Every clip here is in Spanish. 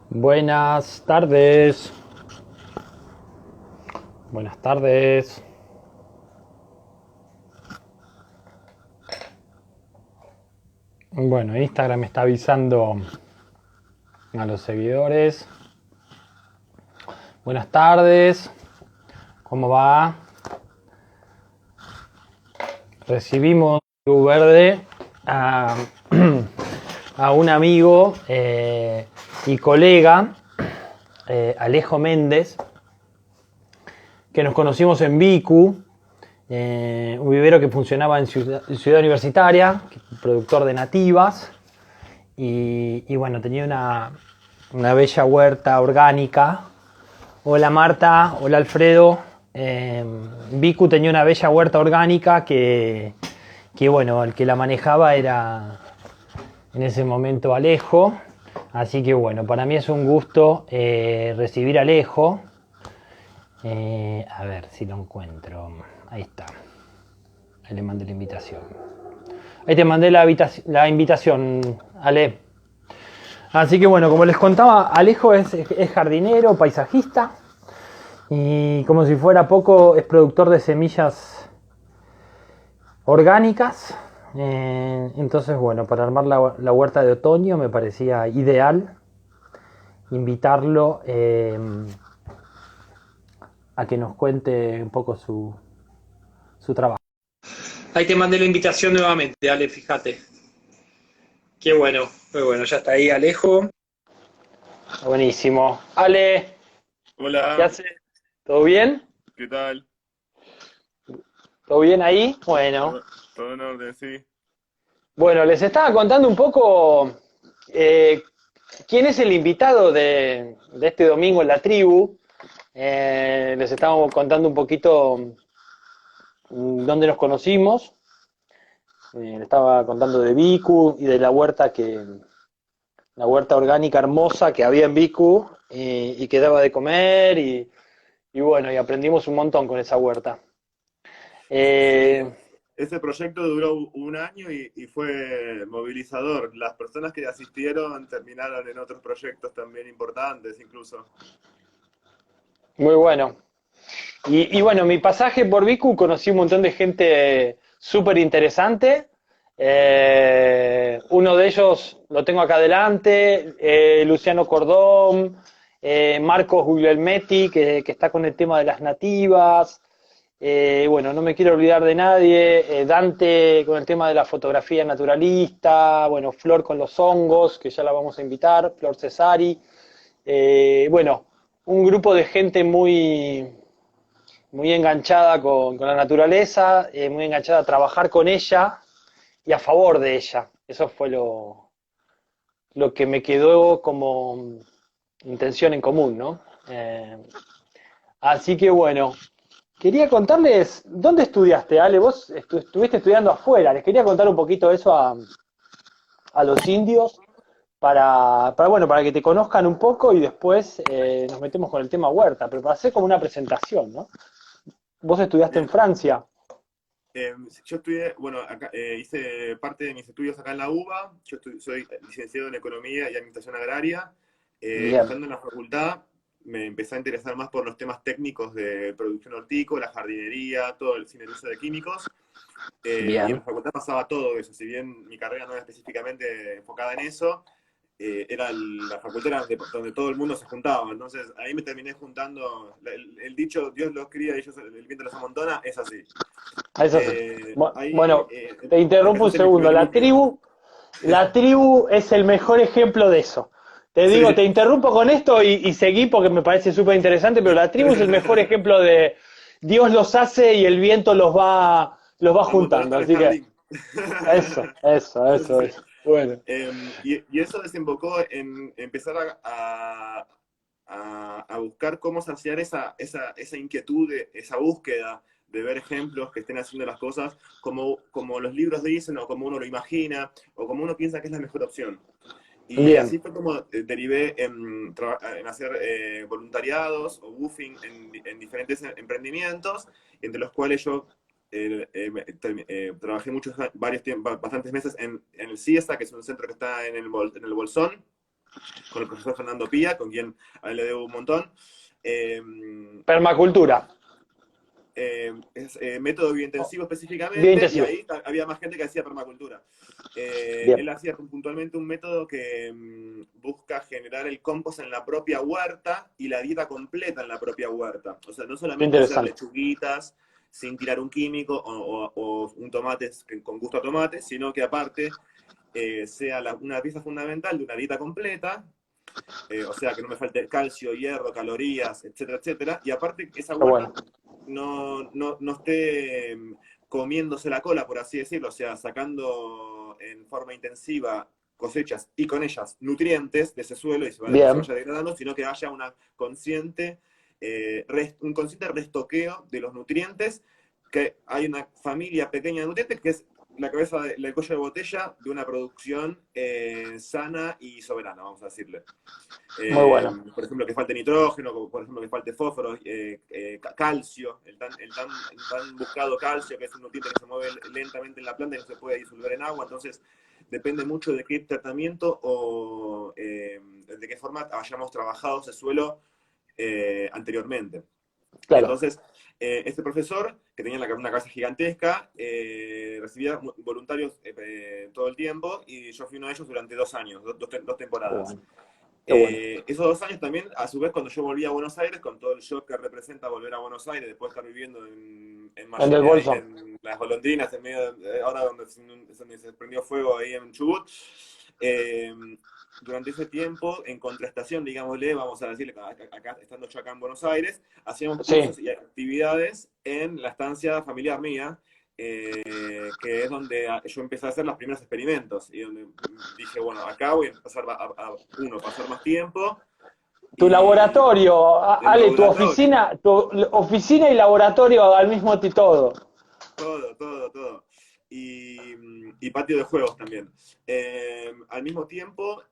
Buenas tardes. Buenas tardes. Bueno, Instagram está avisando a los seguidores. Buenas tardes. ¿Cómo va? Recibimos luz verde a, a un amigo y colega, Alejo Méndez, que nos conocimos en Vicu, un vivero que funcionaba en Ciudad Universitaria, productor de nativas, y bueno, tenía una bella huerta orgánica. Hola Marta, hola Alfredo. Vicu tenía una bella huerta orgánica que bueno, el que la manejaba era en ese momento Alejo. Así que bueno, para mí es un gusto recibir a Alejo. A ver si lo encuentro. Ahí está. Ahí le mandé la invitación. Ahí te mandé la invitación, Ale. Así que bueno, como les contaba, Alejo es jardinero, paisajista. Y como si fuera poco, es productor de semillas orgánicas. Entonces, bueno, para armar la huerta de otoño me parecía ideal invitarlo a que nos cuente un poco su trabajo. Ahí te mandé la invitación nuevamente, Ale, fíjate. Qué bueno, muy bueno, ya está ahí Alejo. Buenísimo. Ale, ¿qué Hola, haces? ¿Todo bien? ¿qué tal? ¿Todo bien ahí? Bueno. Todo en orden, sí. Bueno, les estaba contando un poco eh, quién es el invitado de este domingo en la tribu. Les estábamos contando un poquito dónde nos conocimos. Les estaba contando de Vicu y de la huerta orgánica hermosa que había en Vicu y que daba de comer y bueno, y aprendimos un montón con esa huerta. Sí, Eh, ese proyecto duró un año y fue movilizador. Las personas que asistieron terminaron en otros proyectos también importantes, incluso. Muy bueno. Y bueno, mi pasaje por Vicu conocí un montón de gente súper interesante. Uno de ellos lo tengo acá adelante, Luciano Cordón, Marcos Guglielmetti, que está con el tema de las nativas. Bueno, no me quiero olvidar de nadie. Dante con el tema de la fotografía naturalista. Bueno, Flor con los hongos, que ya la vamos a invitar, Flor Cesari. Bueno, un grupo de gente muy enganchada con la naturaleza, muy enganchada a trabajar con ella y a favor de ella. Eso fue lo que me quedó como intención en común, ¿no? Así que bueno, quería contarles, ¿dónde estudiaste, Ale? Vos estuviste estudiando afuera, les quería contar un poquito eso a los indios bueno, para que te conozcan un poco y después nos metemos con el tema huerta, pero para hacer como una presentación, ¿no? Vos estudiaste en Bien. Francia. Yo estudié, bueno, acá, hice parte de mis estudios acá en la UBA. Soy licenciado en Economía y Administración Agraria. Bien, Estando en la facultad, me empecé a interesar más por los temas técnicos de producción hortícola, jardinería, todo el sin el uso de químicos. Y en bien. la facultad pasaba todo eso, si bien mi carrera no era específicamente enfocada en eso, la facultad era donde todo el mundo se juntaba, entonces ahí me terminé juntando, el dicho Dios los cría y ellos, el viento los amontona, es así. Eso sí. Ahí Bueno, te interrumpo empecé a un hacer mi segundo. primer limpio. La tribu es el mejor ejemplo de eso. Te digo, te Sí. interrumpo con esto y seguí porque me parece súper interesante, pero la tribu es el mejor ejemplo de Dios los hace y el viento los va juntando. Amontonando en el Así que jardín. eso. Sí. Bueno, Y eso desembocó en empezar a buscar cómo saciar esa inquietud, esa búsqueda de ver ejemplos que estén haciendo las cosas como los libros dicen, o como uno lo imagina, o como uno piensa que es la mejor opción. Y bien, así fue como derivé en hacer voluntariados o woofing en diferentes emprendimientos, entre los cuales yo trabajé bastantes meses en el CIESA, que es un centro que está en el Bolsón, con el profesor Fernando Pía, con quien a él le debo un montón. Eh, Permacultura. Método Oh, biointensivo específicamente, y biointensivo. ahí había más gente que hacía permacultura. Bien, Él hacía puntualmente un método que busca generar el compost en la propia huerta y la dieta completa en la propia huerta. O sea, no qué solamente hacer interesante. lechuguitas sin tirar un químico o un tomate con gusto a tomate, sino que aparte sea una pieza fundamental de una dieta completa, o sea, que no me falte calcio, hierro, calorías, etcétera, etcétera, y aparte que esa Qué bueno. huerta no esté comiéndose la cola, por así decirlo, o sea, sacando en forma intensiva cosechas y con ellas nutrientes de ese suelo y se Bien, vaya degradando, sino que haya un consciente restoqueo de los nutrientes, que hay una familia pequeña de nutrientes que es la cabeza del cuello de botella de una producción sana y soberana, vamos a decirle. muy bueno. Por ejemplo, que falte nitrógeno, por ejemplo, que falte fósforo, calcio, el tan buscado calcio, que es un nutriente que se mueve lentamente en la planta y no se puede disolver en agua. Entonces, depende mucho de qué tratamiento o de qué forma hayamos trabajado ese suelo anteriormente. Claro. Entonces, este profesor, que tenía una cabeza gigantesca, recibía voluntarios todo el tiempo, y yo fui uno de ellos durante 2 años, dos Qué temporadas. bueno. Qué bueno. Esos 2 años también, a su vez, cuando yo volví a Buenos Aires, con todo el shock que representa volver a Buenos Aires, después de estar viviendo El del bolso. en las golondrinas, en medio ahora donde se prendió fuego ahí en Chubut, eh, durante ese tiempo, en contrastación, digámosle, vamos a decirle, acá, estando yo acá en Buenos Aires, hacíamos Sí. cursos y actividades en la estancia familiar mía, que es donde yo empecé a hacer los primeros experimentos, y donde dije, bueno, acá voy a empezar a pasar más tiempo, Tu y laboratorio, el Ale, laboratorio, tu oficina y laboratorio al mismo todo. todo. Y patio de juegos también. Al mismo tiempo,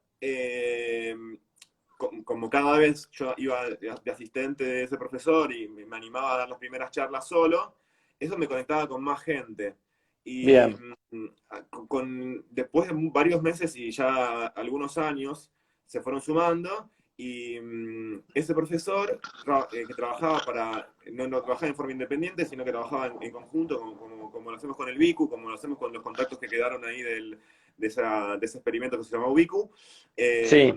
como cada vez yo iba de asistente de ese profesor y me animaba a dar las primeras charlas solo, eso me conectaba con más gente. Y Bien. después de varios meses y ya algunos años se fueron sumando, y ese profesor que trabajaba no trabajaba en forma independiente, sino que trabajaba en conjunto, como lo hacemos con el BICU, como lo hacemos con los contactos que quedaron ahí de ese experimento que se llamó BICU. eh, Sí.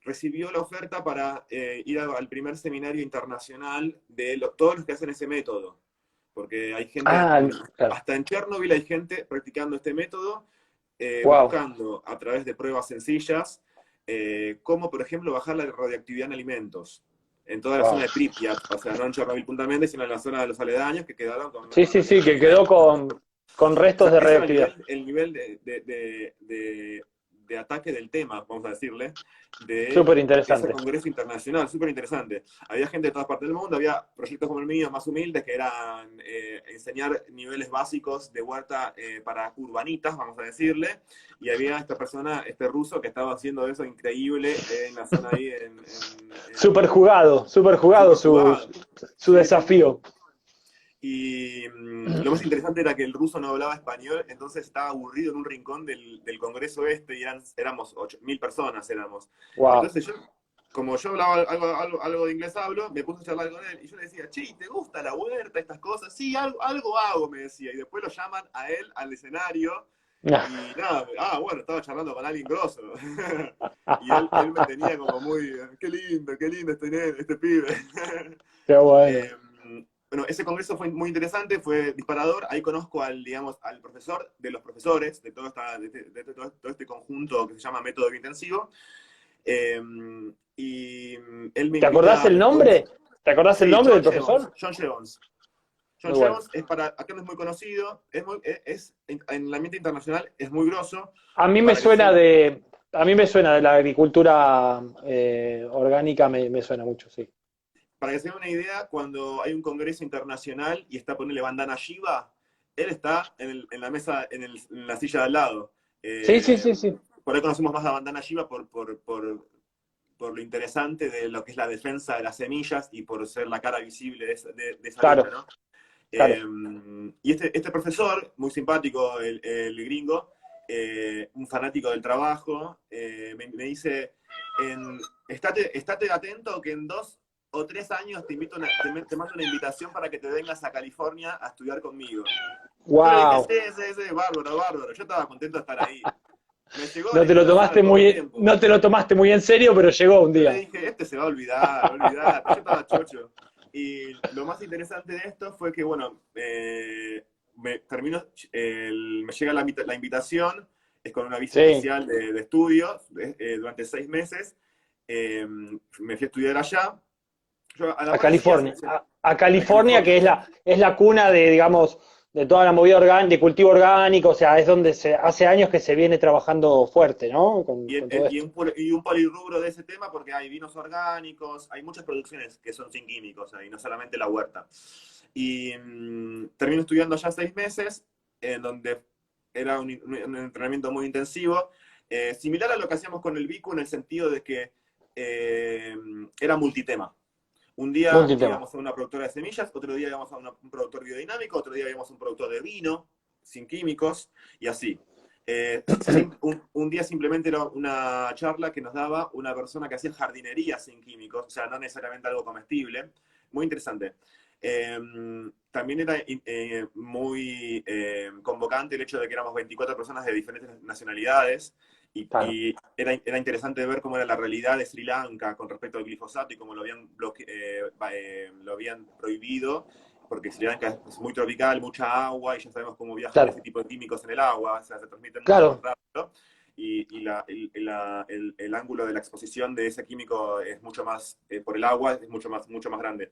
Recibió la oferta para ir al primer seminario internacional de todos los que hacen ese método. Porque hay gente, Ah, claro. hasta en Chernobyl hay gente practicando este método, Wow. buscando a través de pruebas sencillas, cómo, por ejemplo, bajar la radioactividad en alimentos. En toda la Wow. zona de Pripyat, o sea, no en Chernobyl puntualmente, sino en la zona de los aledaños que quedaron con Sí, una sí, sí, que radioactividad. quedó con O restos sea, de ese era radioactividad. el nivel de ataque del tema, vamos a decirle, de Súper ese interesante. congreso internacional, súper interesante. Había gente de todas partes del mundo, había proyectos como el mío, más humildes, que eran enseñar niveles básicos de huerta para urbanitas, vamos a decirle, y había esta persona, este ruso, que estaba haciendo eso increíble en la zona ahí, Súper jugado súper jugado. su Sí, sí, sí. desafío. Y lo más interesante era que el ruso no hablaba español, entonces estaba aburrido en un rincón del Congreso este, y éramos 8.000 personas, éramos. Wow. Entonces yo, como yo hablaba algo de inglés hablo, me puse a charlar con él, y yo le decía, che, ¿te gusta la huerta, estas cosas? Sí, algo hago, me decía. Y después lo llaman a él al escenario, y nada, bueno, estaba charlando con alguien grosso. Y él me tenía como muy, qué lindo este pibe. Qué bueno. Eh, bueno, ese congreso fue muy interesante, fue disparador. Ahí conozco digamos, al profesor de los profesores de todo este conjunto que se llama Método Biointensivo. Eh, y él me ¿Te acordás invita el después. nombre? ¿Te acordás el Sí, nombre del profesor? John Jevons. John Muy bueno. Jevons acá no es muy conocido, en el ambiente internacional es muy grosso. A mí me Para que se suena a mí me suena de la agricultura orgánica, me suena mucho, sí. Para que se den una idea, cuando hay un congreso internacional y está poniendo Bandana Shiva, él está en la mesa, en la silla de al lado. Sí, sí, Eh, sí, sí. por ahí conocemos más a Bandana Shiva por lo interesante de lo que es la defensa de las semillas y por ser la cara visible de esa lucha, Claro, ¿no? claro. Y este profesor, muy simpático, el gringo, un fanático del trabajo, me dice, estate atento que en 2 o 3 años te mando una invitación para que te vengas a California a estudiar conmigo. Yo le dije, Wow. sí, bárbaro, bárbaro. Yo estaba contento de estar ahí. Me llegó No la te lo invitación tomaste al poco muy, tiempo. no te lo tomaste muy en serio, pero llegó un Yo le día. dije, este se va a olvidar, olvidate. Yo estaba chocho. Y lo más interesante de esto fue que, bueno, me llega la invitación, es con una visa Sí, especial de estudios durante 6 meses. Me fui a estudiar allá. Yo a la a par seguía California. A California, California, que sí. es la cuna de, digamos, de toda la movida orgánica, de cultivo orgánico, o sea, es donde hace años que se viene trabajando fuerte, ¿no? Y, Con todo esto. y un polirrubro de ese tema porque hay vinos orgánicos, hay muchas producciones que son sin químicos, y no solamente la huerta. Y termino estudiando ya 6 meses, en donde era un entrenamiento muy intensivo, similar a lo que hacíamos con el BICU en el sentido de que era multitema. Un día Multitema. íbamos a una productora de semillas, otro día íbamos a un productor biodinámico, otro día íbamos a un productor de vino, sin químicos, y así. Un día simplemente era una charla que nos daba una persona que hacía jardinería sin químicos, o sea, no necesariamente algo comestible. Muy interesante. Eh, También era muy convocante el hecho de que éramos 24 personas de diferentes nacionalidades Claro, y era interesante ver cómo era la realidad de Sri Lanka con respecto al glifosato y cómo lo habían prohibido, porque Sri Lanka es muy tropical, mucha agua, y ya sabemos cómo viajan ese claro, tipo de químicos en el agua, o sea, se transmiten mucho más claro, rápido, y el ángulo de la exposición de ese químico es mucho más, por el agua, es mucho más grande,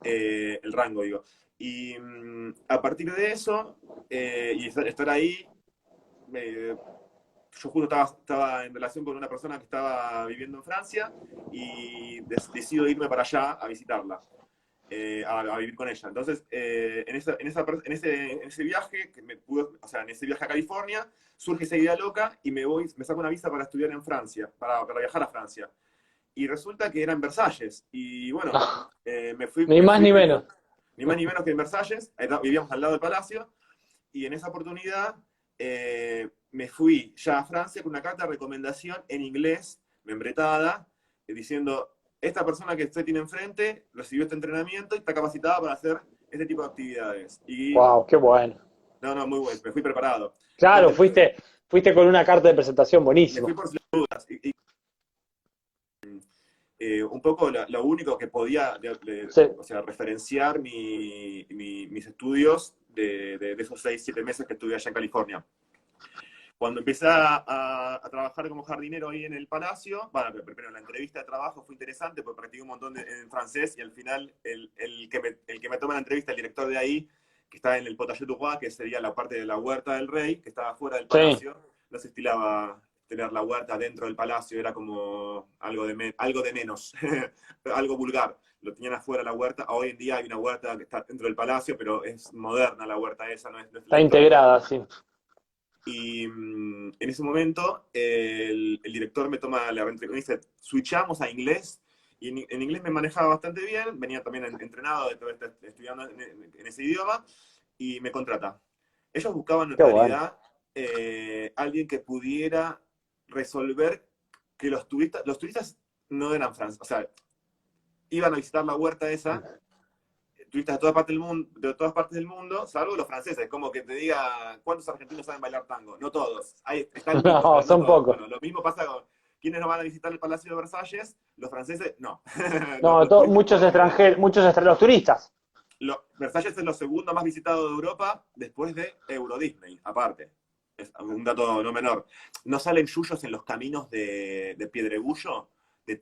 el rango, digo. Y a partir de eso, y estar ahí, eh, yo justo estaba en relación con una persona que estaba viviendo en Francia y decido irme para allá a visitarla, a vivir con ella. Entonces, en ese viaje, o sea, en ese viaje a California, surge esa idea loca y me saco una visa para estudiar en Francia, para viajar a Francia. Y resulta que era en Versalles. Y bueno, no, ni me más fui ni menos. ni más ni menos que en Versalles, vivíamos al lado del palacio, y en esa oportunidad me fui ya a Francia con una carta de recomendación en inglés, membretada, diciendo, esta persona que usted tiene enfrente recibió este entrenamiento y está capacitada para hacer este tipo de actividades. Y, Wow, qué bueno. no, muy bueno, me fui preparado. Claro, Donde no, fuiste con una carta de presentación me fui buenísimo. por las dudas. Un poco lo único que podía, Sí, o sea, referenciar mis estudios de esos 6, 7 meses que estuve allá en California. Cuando empecé a trabajar como jardinero ahí en el Palacio, bueno, primero la entrevista de trabajo fue interesante porque practiqué un montón en francés y al final el que me toma la entrevista, el director de ahí, que está en el Potager du Roi, que sería la parte de la huerta del rey, que estaba fuera del sí, palacio, no se estilaba tener la huerta dentro del palacio, era como algo de menos, algo vulgar. Lo tenían afuera la huerta. Hoy en día hay una huerta que está dentro del palacio, pero es moderna la huerta esa, no es la está histórica. integrada, sí. Y en ese momento el director me toma la entrevista, me dice, switchamos a inglés, y en inglés me manejaba bastante bien, venía también entrenado de todo estudiando en ese idioma, y me contrata. Ellos buscaban en Qué bueno. realidad alguien que pudiera resolver que los turistas no eran franceses, o sea, iban a visitar la huerta esa turistas de todas partes del mundo, salvo los franceses, como que te diga cuántos argentinos saben bailar tango. No todos. Está el mito, No, pero no son todos. pocos. Bueno, lo mismo pasa con quienes no van a visitar el Palacio de Versalles, los franceses, no. No, Los turistas muchos extranjeros, los turistas. Versalles es lo segundo más visitado de Europa después de Euro Disney, aparte. Es un dato no menor. No salen yuyos en los caminos de Piedregullo de,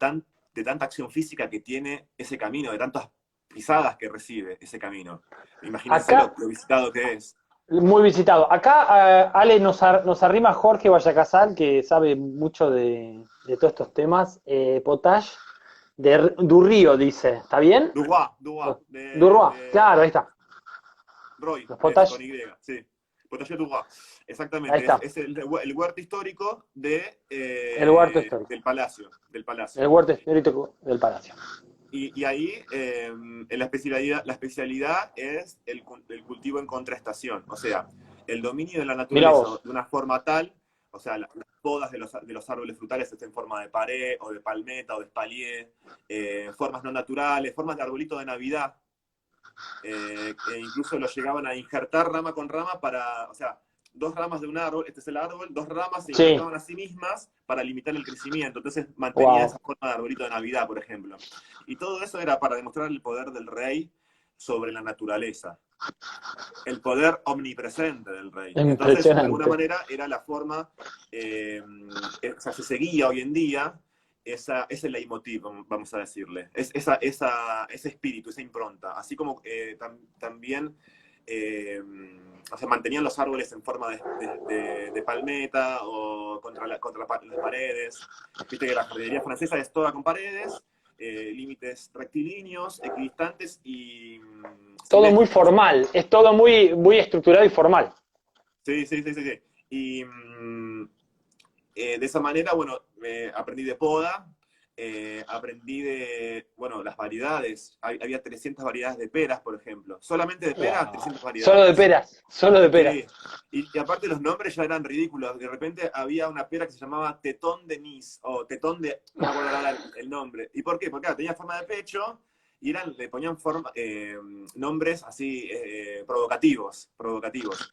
de tanta acción física que tiene ese camino, de tantas pisadas que recibe ese camino. Imagínense Acá, lo visitado que es. muy visitado. Acá, Ale, nos arrima Jorge Vallacasal, que sabe mucho de todos estos temas. Potage de Durrío, dice. ¿Está bien? Duroy, Durroa, claro, ahí está. Roy, Los es con Potage, Y, sí. Potager Duroy. ahí Exactamente, está. es el huerto histórico El huerto histórico. del palacio. Del El palacio. huerto histórico del Palacio. Y ahí la especialidad es el cultivo en contraestación, o sea, el dominio de la Mira naturaleza vos. de una forma tal o sea, las podas de los árboles frutales es en forma de pared, o de palmeta, o de espalier, formas no naturales, formas de arbolito de Navidad, e incluso lo llegaban a injertar rama con rama para, o sea, dos ramas de un árbol, este es el árbol, dos ramas se Sí, injertaban a sí mismas para limitar el crecimiento, entonces mantenía esa wow. forma de arbolito de Navidad, por ejemplo. Y todo eso era para demostrar el poder del rey sobre la naturaleza, el poder omnipresente del rey. Entonces, de alguna Impresionante. manera, era la forma, o sea, se seguía hoy en día ese leitmotiv, vamos a decirle, ese espíritu, esa impronta, así como también, o sea, mantenían los árboles en forma de palmeta o las paredes. Viste que la jardinería francesa es toda con paredes, límites rectilíneos, equidistantes y Todo muy simétricos. formal, es todo muy, muy estructurado y formal. Sí, sí, sí, sí, sí. Y de esa manera, bueno, aprendí de poda, aprendí de, bueno, las variedades. Había 300 variedades de peras, por ejemplo. Solamente de peras, Wow. 300 Solo de variedades. peras, solo de peras. Sí. Y aparte los nombres ya eran ridículos. De repente había una pera que se llamaba Tetón de Nice, o Tetón de, no me acuerdo ahora el nombre. ¿Y por qué? Porque claro, tenía forma de pecho y le ponían nombres así provocativos, provocativos.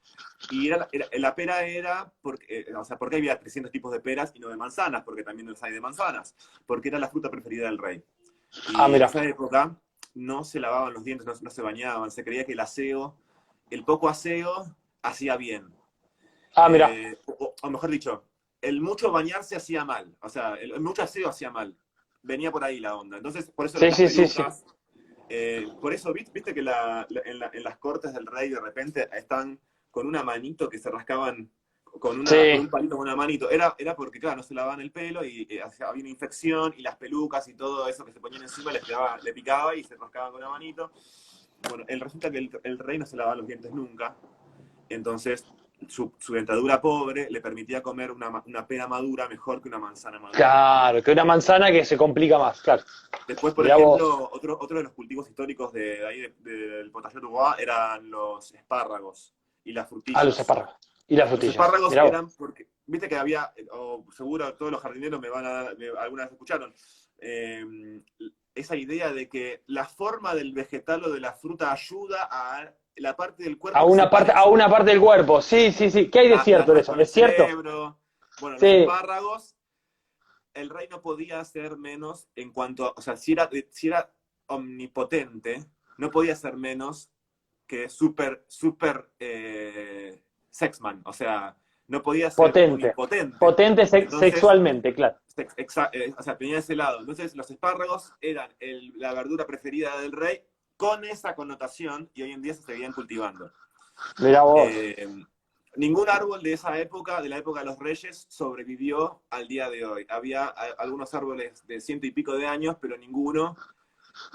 Y la pera era, porque, o sea, porque había 300 tipos de peras y no de manzanas, porque también los hay de manzanas, porque era la fruta preferida del rey. Ah, Y en mira. esa época no se lavaban los dientes, no se bañaban, se creía que el poco aseo hacía bien. Ah, mira. O mejor dicho, el mucho bañarse hacía mal, o sea, el mucho aseo hacía mal. Venía por ahí la onda. Entonces, por eso Sí, las sí, sí, sí. pelucas, por eso, viste que en las cortes del rey de repente están con una manito que se rascaban con Sí. un palito con una manito. Era porque, claro, no se lavaban el pelo y había una infección y las pelucas y todo eso que se ponían encima le picaba y se rascaban con una manito. Bueno, resulta que el rey no se lavaba los dientes nunca, entonces su dentadura pobre le permitía comer una pera madura mejor que una manzana madura. Claro, que una manzana que se complica más, claro. Después, por Mirá vos. ejemplo, otro de los cultivos históricos de ahí del Potager Dubois eran los espárragos y las Ah, los frutillas. espárragos. Y las Los frutillas. espárragos Mirá vos. eran porque, viste que había, o seguro todos los jardineros alguna vez escucharon, esa idea de que la forma del vegetal o de la fruta ayuda a la parte del cuerpo que se A parece. una parte del cuerpo. Sí, sí, sí. ¿Qué hay de Nada cierto que en ver eso? con el ¿Es cierto? cerebro. Bueno, los Sí. espárragos, el rey no podía hacer menos en cuanto a, o sea, si era omnipotente, no podía ser menos que super sexman, o sea, no podía ser Potente. unipotente. Potente Entonces, sexualmente, claro. o sea, tenía ese lado. Entonces, los espárragos eran la verdura preferida del rey con esa connotación y hoy en día se seguían cultivando. Mirá vos. Eh, Ningún árbol de esa época, de la época de los reyes, sobrevivió al día de hoy. Había algunos árboles de ciento y pico de años, pero ninguno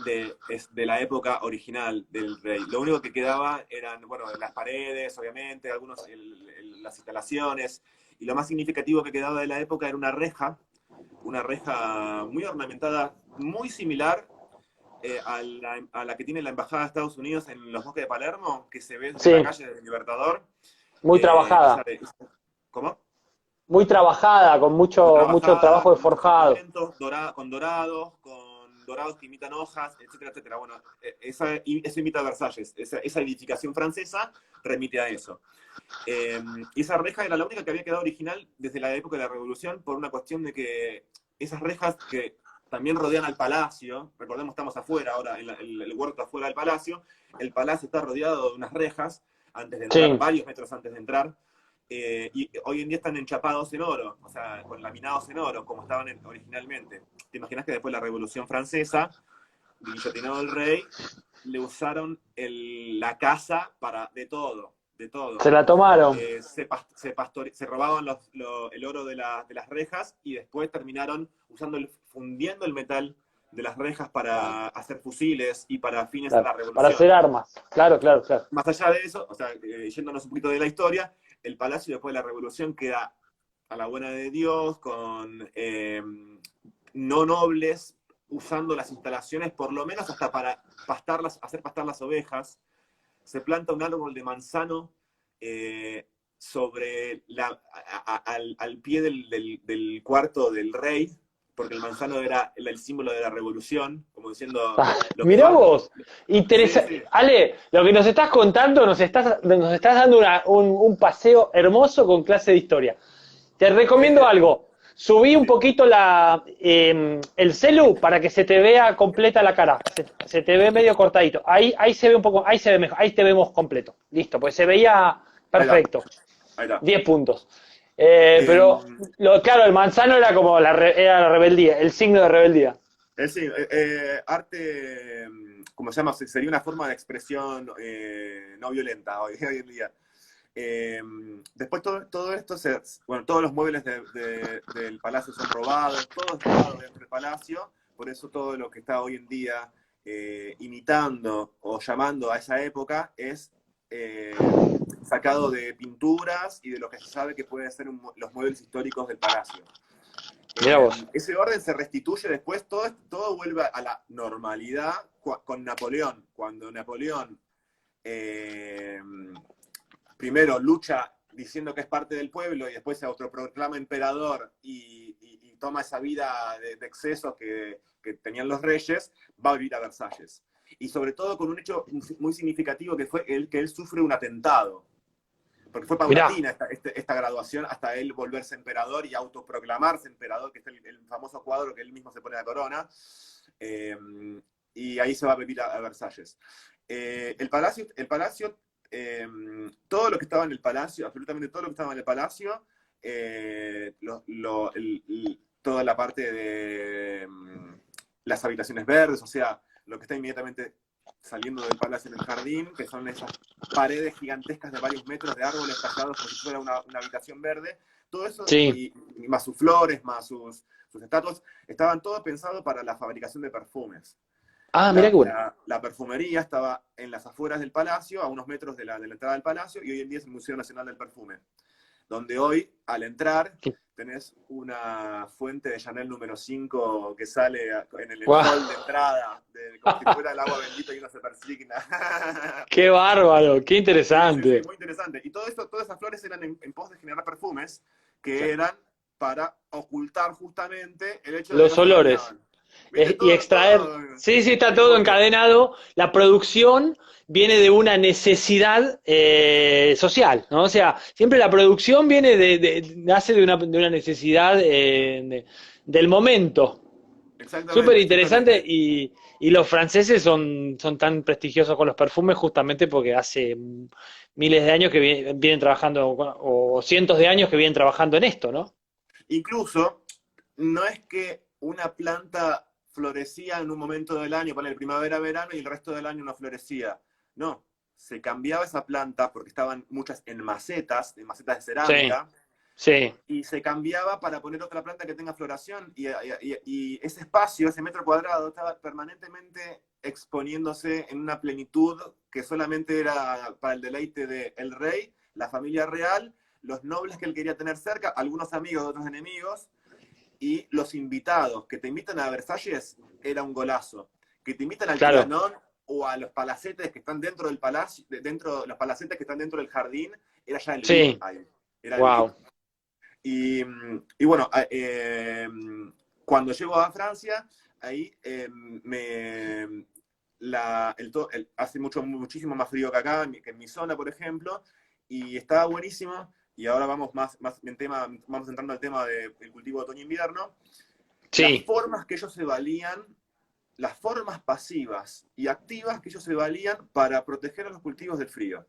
de la época original del rey. Lo único que quedaba eran, bueno, las paredes, obviamente, las instalaciones, y lo más significativo que quedaba de la época era una reja muy ornamentada, muy similar a la que tiene la Embajada de Estados Unidos en los bosques de Palermo, que se ve desde la Sí. calle del Libertador. Muy Esa trabajada. ¿Cómo? Muy trabajada, con Muy mucho, mucho trabajada, trabajo de con muchos forjado. ornamentos, con dorados que imitan hojas, etcétera, etcétera. Bueno, eso imita Versalles. Esa edificación francesa remite a eso. Y esa reja era la única que había quedado original desde la época de la Revolución por una cuestión de que esas rejas que también rodean al palacio, recordemos estamos afuera ahora, el huerto afuera del palacio, el palacio está rodeado de unas rejas antes de entrar, Sí. varios metros antes de entrar, y hoy en día están enchapados en oro, o sea, con laminados en oro, como estaban originalmente. Te imaginas que después de la Revolución Francesa, guillotinado el rey, le usaron la casa para de todo, de Se todo. la tomaron. Se robaban el oro de las rejas y después terminaron fundiendo el metal de las rejas Claro, para hacer fusiles y para fines de claro. la Para revolución. hacer armas. Claro, claro, claro. Más allá de eso, o sea, yéndonos un poquito de la historia, el palacio después de la revolución queda a la buena de Dios, con no nobles, usando las instalaciones por lo menos hasta para hacer pastar las ovejas. Se planta un árbol de manzano sobre al pie del cuarto del rey, porque el manzano era el símbolo de la revolución, como diciendo, lo que Mirá va... vos, Sí, interesante. sí. Ale, lo que nos estás contando, nos estás dando un paseo hermoso con clase de historia. Te recomiendo Este, algo. Subí un sí. poquito el celu para que se te vea completa la cara. Se te ve medio cortadito. Ahí se ve un poco, ahí se ve mejor, ahí te vemos completo. Listo, pues se veía Ahí está, perfecto. ahí está. 10 puntos. Pero, Eh, claro, el manzano era como era la rebeldía, el signo de rebeldía. sí, arte, ¿cómo se llama? Sería una forma de expresión no violenta hoy en día. Eh, Después todo esto, bueno, todos los muebles del palacio son robados, todo es robado dentro del palacio, por eso todo lo que está hoy en día imitando o llamando a esa época es sacado de pinturas y de lo que se sabe que pueden ser los muebles históricos del palacio. Mirá vos. Ese orden se restituye después, todo vuelve a la normalidad con Napoleón. Cuando Napoleón primero lucha diciendo que es parte del pueblo y después se autoproclama emperador y toma esa vida de excesos que tenían los reyes, va a vivir a Versalles. Y sobre todo con un hecho muy significativo que fue que él sufre un atentado. Porque fue Mirá. paulatina esta graduación hasta él volverse emperador y autoproclamarse emperador, que es el famoso cuadro que él mismo se pone la corona. Y ahí se va a vivir a Versalles. El palacio todo lo que estaba en el palacio, absolutamente todo lo que estaba en el palacio, toda la parte de las habitaciones verdes, o sea, lo que está inmediatamente saliendo del palacio en el jardín, que son esas paredes gigantescas de varios metros de árboles tallados como si fuera una habitación verde, todo eso, Sí. y más sus flores, más sus estatuas, estaban todo pensado para la fabricación de perfumes. Ah, mirá qué bueno. La perfumería estaba en las afueras del palacio, a unos metros de la entrada del palacio, y hoy en día es el Museo Nacional del Perfume, donde hoy, al entrar, tenés una fuente de Chanel número 5 que sale en el Guau. hall de entrada, como si fuera el agua bendita y uno se persigna. Qué bárbaro, qué Sí, interesante. muy interesante. Y todo esto, todas esas flores eran en pos de generar perfumes, que eran para ocultar justamente el hecho de que Los no se olores. bañaban. ¿Viste? Y extraer. Sí, sí, está tiene un todo porqué. encadenado. La producción viene de una necesidad social, ¿no? O sea, siempre la producción viene nace de una necesidad del momento. Súper Exactamente, interesante exactamente. y los franceses son tan prestigiosos con los perfumes justamente porque hace miles de años que vienen trabajando, o cientos de años que vienen trabajando en esto, ¿no? Incluso, no es que una planta florecía en un momento del año, para el primavera, verano, y el resto del año no florecía. No, se cambiaba esa planta porque estaban muchas en macetas de Sí, cerámica, sí, y se cambiaba para poner otra planta que tenga floración, y ese espacio, ese metro cuadrado, estaba permanentemente exponiéndose en una plenitud que solamente era para el deleite del rey, la familia real, los nobles que él quería tener cerca, algunos amigos, otros enemigos, y los invitados. Que te invitan a Versalles era un golazo. Que te invitan al claro. Trianón o a los palacetes que están dentro del palacio, los palacetes que están dentro del jardín, era ya el VIP Sí, ahí. Era el VIP. wow. Y bueno, cuando llego a Francia, ahí hace muchísimo más frío que acá, que en mi zona, por ejemplo, y estaba buenísimo. Y ahora vamos entrando al tema del cultivo de otoño-invierno. Las Sí. formas que ellos se valían, las formas pasivas y activas que ellos se valían para proteger a los cultivos del frío.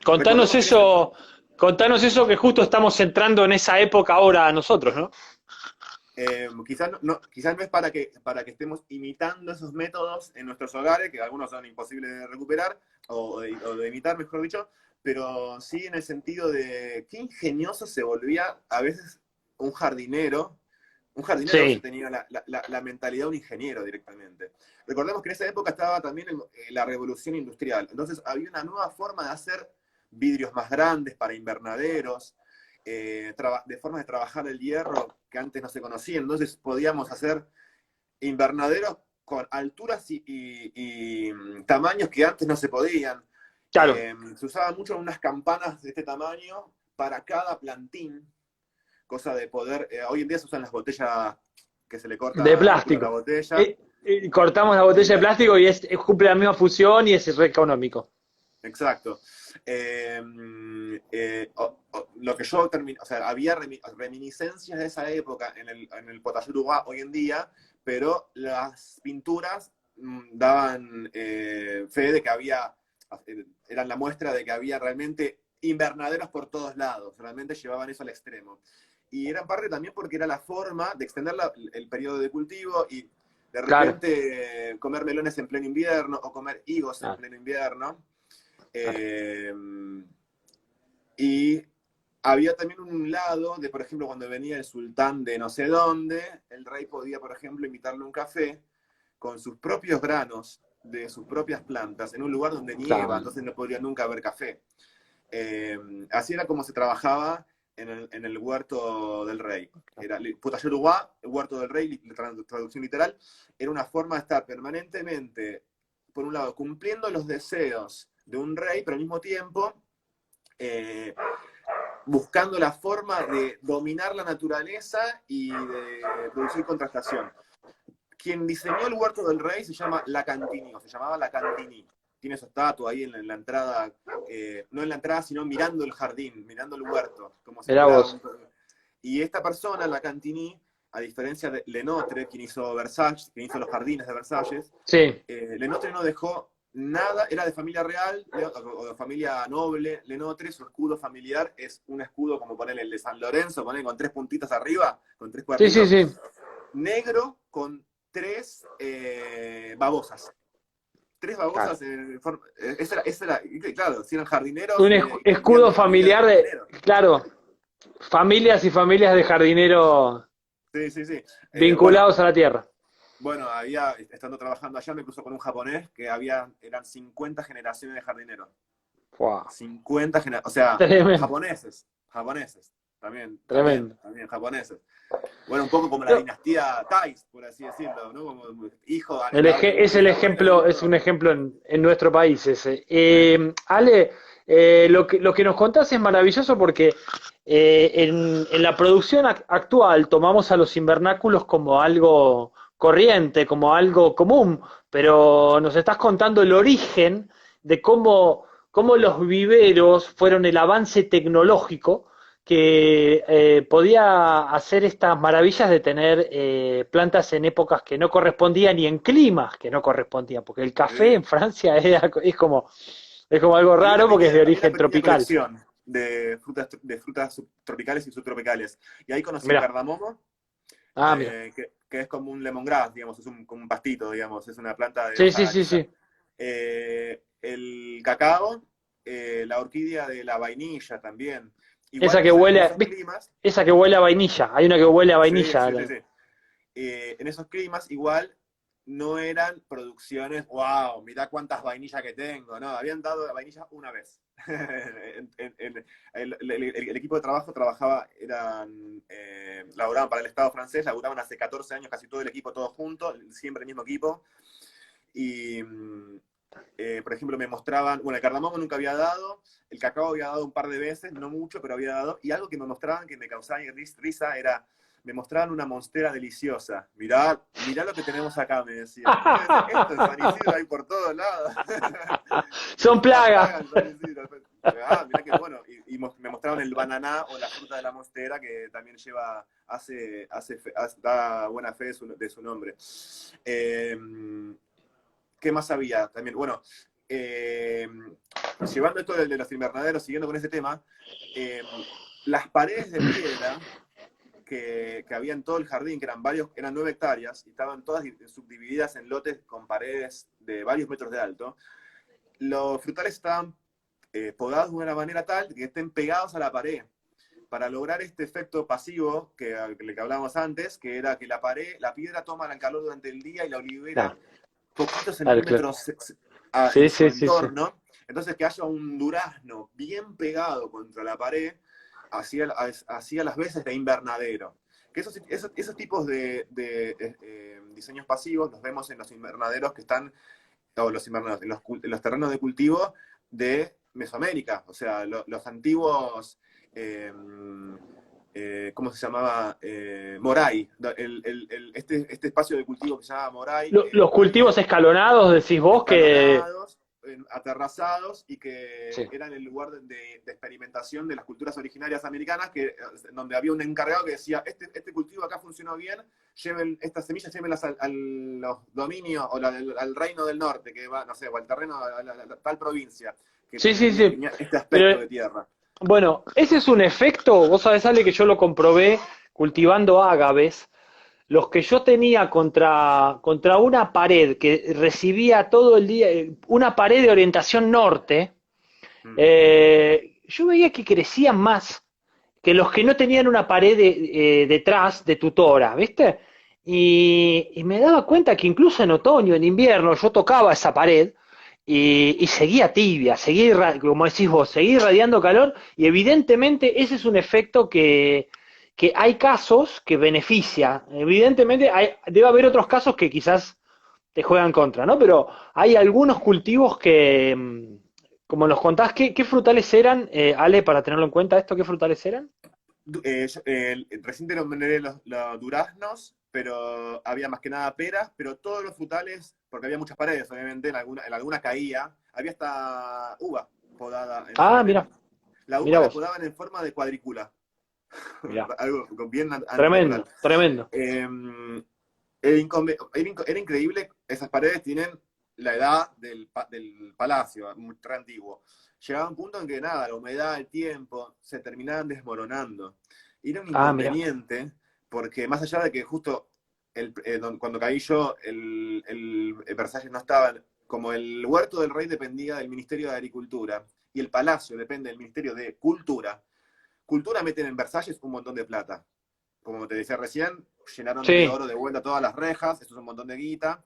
Contanos Recordemos que en ese, eso, contanos eso que justo estamos entrando en esa época ahora nosotros, ¿no? quizás no es para que estemos imitando esos métodos en nuestros hogares, que algunos son imposibles de recuperar, o de imitar, mejor dicho, pero sí en el sentido de qué ingenioso se volvía a veces un jardinero. Un jardinero a veces Sí, tenía la mentalidad de un ingeniero directamente. Recordemos que en esa época estaba también la revolución industrial. Entonces había una nueva forma de hacer vidrios más grandes para invernaderos, de formas de trabajar el hierro que antes no se conocían. Entonces podíamos hacer invernaderos con alturas y tamaños que antes no se podían. claro. Se usaban mucho unas campanas de este tamaño para cada plantín, cosa de poder, hoy en día se usan las botellas que se le corta De la tapa de la plástico. botella. Cortamos la botella de plástico y cumple la misma función y es re económico. Exacto. Lo que yo terminé, o sea, había reminiscencias de esa época en el Potager Uruguay hoy en día, pero las pinturas daban fe de que había, eran la muestra de que había realmente invernaderos por todos lados, realmente llevaban eso al extremo. Y era parte también porque era la forma de extender el periodo de cultivo y de Claro. repente comer melones en pleno invierno o comer higos en Claro. pleno invierno. Claro. Y había también un lado de, por ejemplo, cuando venía el sultán de no sé dónde, el rey podía, por ejemplo, invitarle un café con sus propios granos de sus propias plantas en un lugar donde nieva, Claro. entonces no podría nunca haber café. Así era como se trabajaba en el huerto del rey. Era Potager Uruguay, el huerto del rey, traducción literal, era una forma de estar permanentemente, por un lado, cumpliendo los deseos de un rey, pero al mismo tiempo buscando la forma de dominar la naturaleza y de producir contrastación. Quien diseñó el huerto del rey se llama Lacantini, o se llamaba Lacantini. Tiene su estatua ahí en la entrada, no en la entrada, sino mirando el jardín, mirando el huerto, como si Mirá fuera vos. un... Y esta persona, Lacantini, a diferencia de Lenotre, quien hizo Versailles, quien hizo los jardines de Versalles, Sí. Lenotre no dejó nada, era de familia real o de familia noble. Lenotre, su escudo familiar es un escudo como ponerle el de San Lorenzo, ponerle con 3 puntitas arriba, con 3 Sí, sí, cuadritos, sí. negro con 3 babosas. 3 Claro. babosas, esa era, claro, si eran jardineros Un y vivían escudo de familia de familiar de, jardineros. claro, familias y familias de jardineros Sí, sí, sí. Bueno, vinculados a la tierra. bueno, estando trabajando allá, me cruzo con un japonés que eran 50 generaciones de jardineros. Wow. 50 generaciones, o sea, Tremendo, japoneses, tremendo. también japoneses. Bueno, un poco como la dinastía Tais, por así decirlo, ¿no? Como hijo heredable Es el del abuelo y ejemplo, es un todo. ejemplo en nuestro país ese. Sí. Ale, lo que nos contás es maravilloso porque en la producción actual tomamos a los invernáculos como algo corriente, como algo común, pero nos estás contando el origen de cómo los viveros fueron el avance tecnológico que podía hacer estas maravillas de tener plantas en épocas que no correspondían y en climas que no correspondían, porque el café en Sí. Francia es como algo raro porque es de Había una origen pequeña tropical. colección de frutas subtropicales y subtropicales. Y ahí conocí el Mirá, cardamomo, mira. que es como un lemongrass, digamos, es como un pastito, digamos, es una planta de Sí, hoja sí, sí, lisa. sí. El cacao, la orquídea de la vainilla también. Igual Esa que pasa que en huele, esos ¿viste? climas, Esa que huele a vainilla. Hay una que huele a sí, vainilla. sí, sí, sí. En esos climas igual no eran producciones, wow, mirá cuántas vainillas que tengo, no, habían dado la vainilla una vez. El equipo de trabajo laburaban para el Estado francés, laburaban hace 14 años casi todo el equipo, todo junto, siempre el mismo equipo, y por ejemplo me mostraban, bueno, el cardamomo nunca había dado, el cacao había dado un par de veces, no mucho, pero había dado, y algo que me mostraban que me causaba risa era, me mostraban una monstera deliciosa. Mirá, mirá lo que tenemos acá, me decían. Y yo decía, esto en San Isidro hay por todos lados. Son Es una plagas. plaga en San Isidro. Mirá que bueno. Y me mostraban el bananá o la fruta de la monstera que también da buena fe de su nombre. ¿Qué más había? También, bueno, llevando esto de los invernaderos, siguiendo con ese tema, las paredes de piedra que había en todo el jardín, que eran 9 hectáreas, y estaban todas subdivididas en lotes con paredes de varios metros de alto, los frutales estaban podados de una manera tal que estén pegados a la pared, para lograr este efecto pasivo que hablábamos antes, que era que la piedra toma el calor durante el día y la olivera Claro, poquitos claro, claro. centímetros en Sí, su sí, sí, sí. entorno, entonces que haya un durazno bien pegado contra la pared, hacía las veces de invernadero. Que esos tipos de diseños pasivos los vemos en los invernaderos que están, o los invernaderos, en los terrenos de cultivo de Mesoamérica, o sea, los antiguos eh, ¿cómo se llamaba? Moray, este espacio de cultivo que se llama Moray, Los había cultivos escalonados, decís vos que... escalonados, aterrazados, y que Sí. eran el lugar de experimentación de las culturas originarias americanas, donde había un encargado que decía, este cultivo acá funcionó bien, lleven estas semillas, llévenlas a los dominios o al reino del norte, que va, no sé, o al terreno, a tal provincia, que Sí, sí, sí. tenía este aspecto Pero, de tierra. bueno, ese es un efecto, vos sabés, Ale, que yo lo comprobé cultivando ágaves. Los que yo tenía contra una pared que recibía todo el día, una pared de orientación norte, Mm. yo veía que crecían más que los que no tenían una pared detrás de tutora, ¿viste? Y me daba cuenta que incluso en otoño, en invierno, yo tocaba esa pared y seguía tibia, seguía, como decís vos, seguía irradiando calor y evidentemente ese es un efecto que hay casos que beneficia. Evidentemente debe haber otros casos que quizás te juegan contra, ¿no? Pero hay algunos cultivos que, como nos contás, ¿qué frutales eran, Ale, para tenerlo en cuenta esto, qué frutales eran? Recién te nombré los duraznos, pero había más que nada peras, pero todos los frutales, porque había muchas paredes, obviamente, en alguna caía, había hasta uva podada en esa Ah, pared. mira, La mira uva la vos, podaban en forma de cuadrícula, mira, algo bien antinatural. tremendo, tremendo. Eh, era increíble, esas paredes tienen la edad del palacio, muy re antiguo. Llegaba un punto en que nada, la humedad, el tiempo, se terminaban desmoronando. Y era un Ah, mira, inconveniente, porque más allá de que justo cuando caí yo, el Versalles no estaba, como el huerto del rey dependía del Ministerio de Agricultura, y el palacio depende del Ministerio de Cultura. Cultura meten en Versalles un montón de plata. Como te decía recién, llenaron de sí, oro de vuelta todas las rejas, eso es un montón de guita.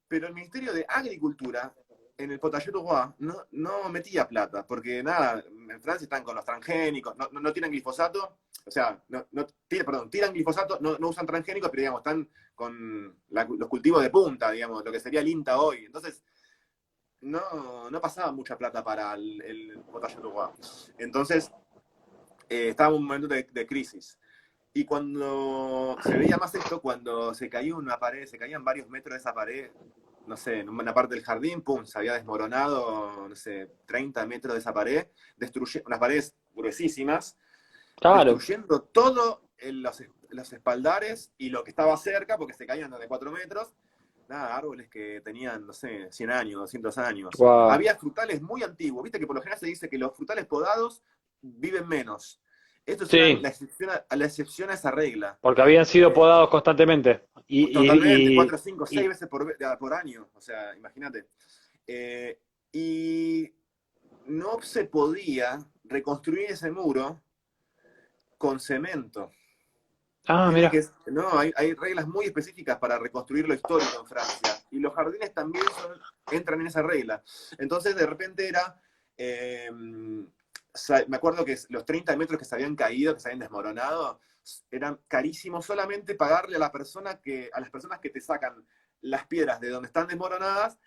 Pero el Ministerio de Agricultura, en el Potager Uruguay, no metía plata, porque nada, en Francia están con los transgénicos, no tiran glifosato, o sea, tiran glifosato, no usan transgénicos, pero digamos, están con los cultivos de punta, digamos, lo que sería el INTA hoy. Entonces, no pasaba mucha plata para el Potager Uruguay. Entonces, estaba en un momento de crisis. Y cuando se veía más esto, cuando se caía una pared, se caían varios metros de esa pared, no sé, en una parte del jardín, pum, se había desmoronado, no sé, 30 metros de esa pared, destruyendo unas paredes gruesísimas, claro. destruyendo todo los espaldares y lo que estaba cerca, porque se caían de 4 metros, nada, árboles que tenían, no sé, 100 años, 200 años. Wow. Había frutales muy antiguos, viste que por lo general se dice que los frutales podados viven menos. Estos eran Sí, la excepción a esa regla. porque habían sido Eh, podados constantemente. Totalmente, 4, 5, 6 Y, veces por año, o sea, imagínate. Y no se podía reconstruir ese muro con cemento. ah, Tiene mira. que, no, hay reglas muy específicas para reconstruir lo histórico en Francia. Y los jardines también entran en esa regla. Entonces, de repente era. eh, Me acuerdo que los 30 metros que se habían caído, que se habían desmoronado, eran carísimos solamente pagarle a las personas que te sacan las piedras de donde están desmoronadas,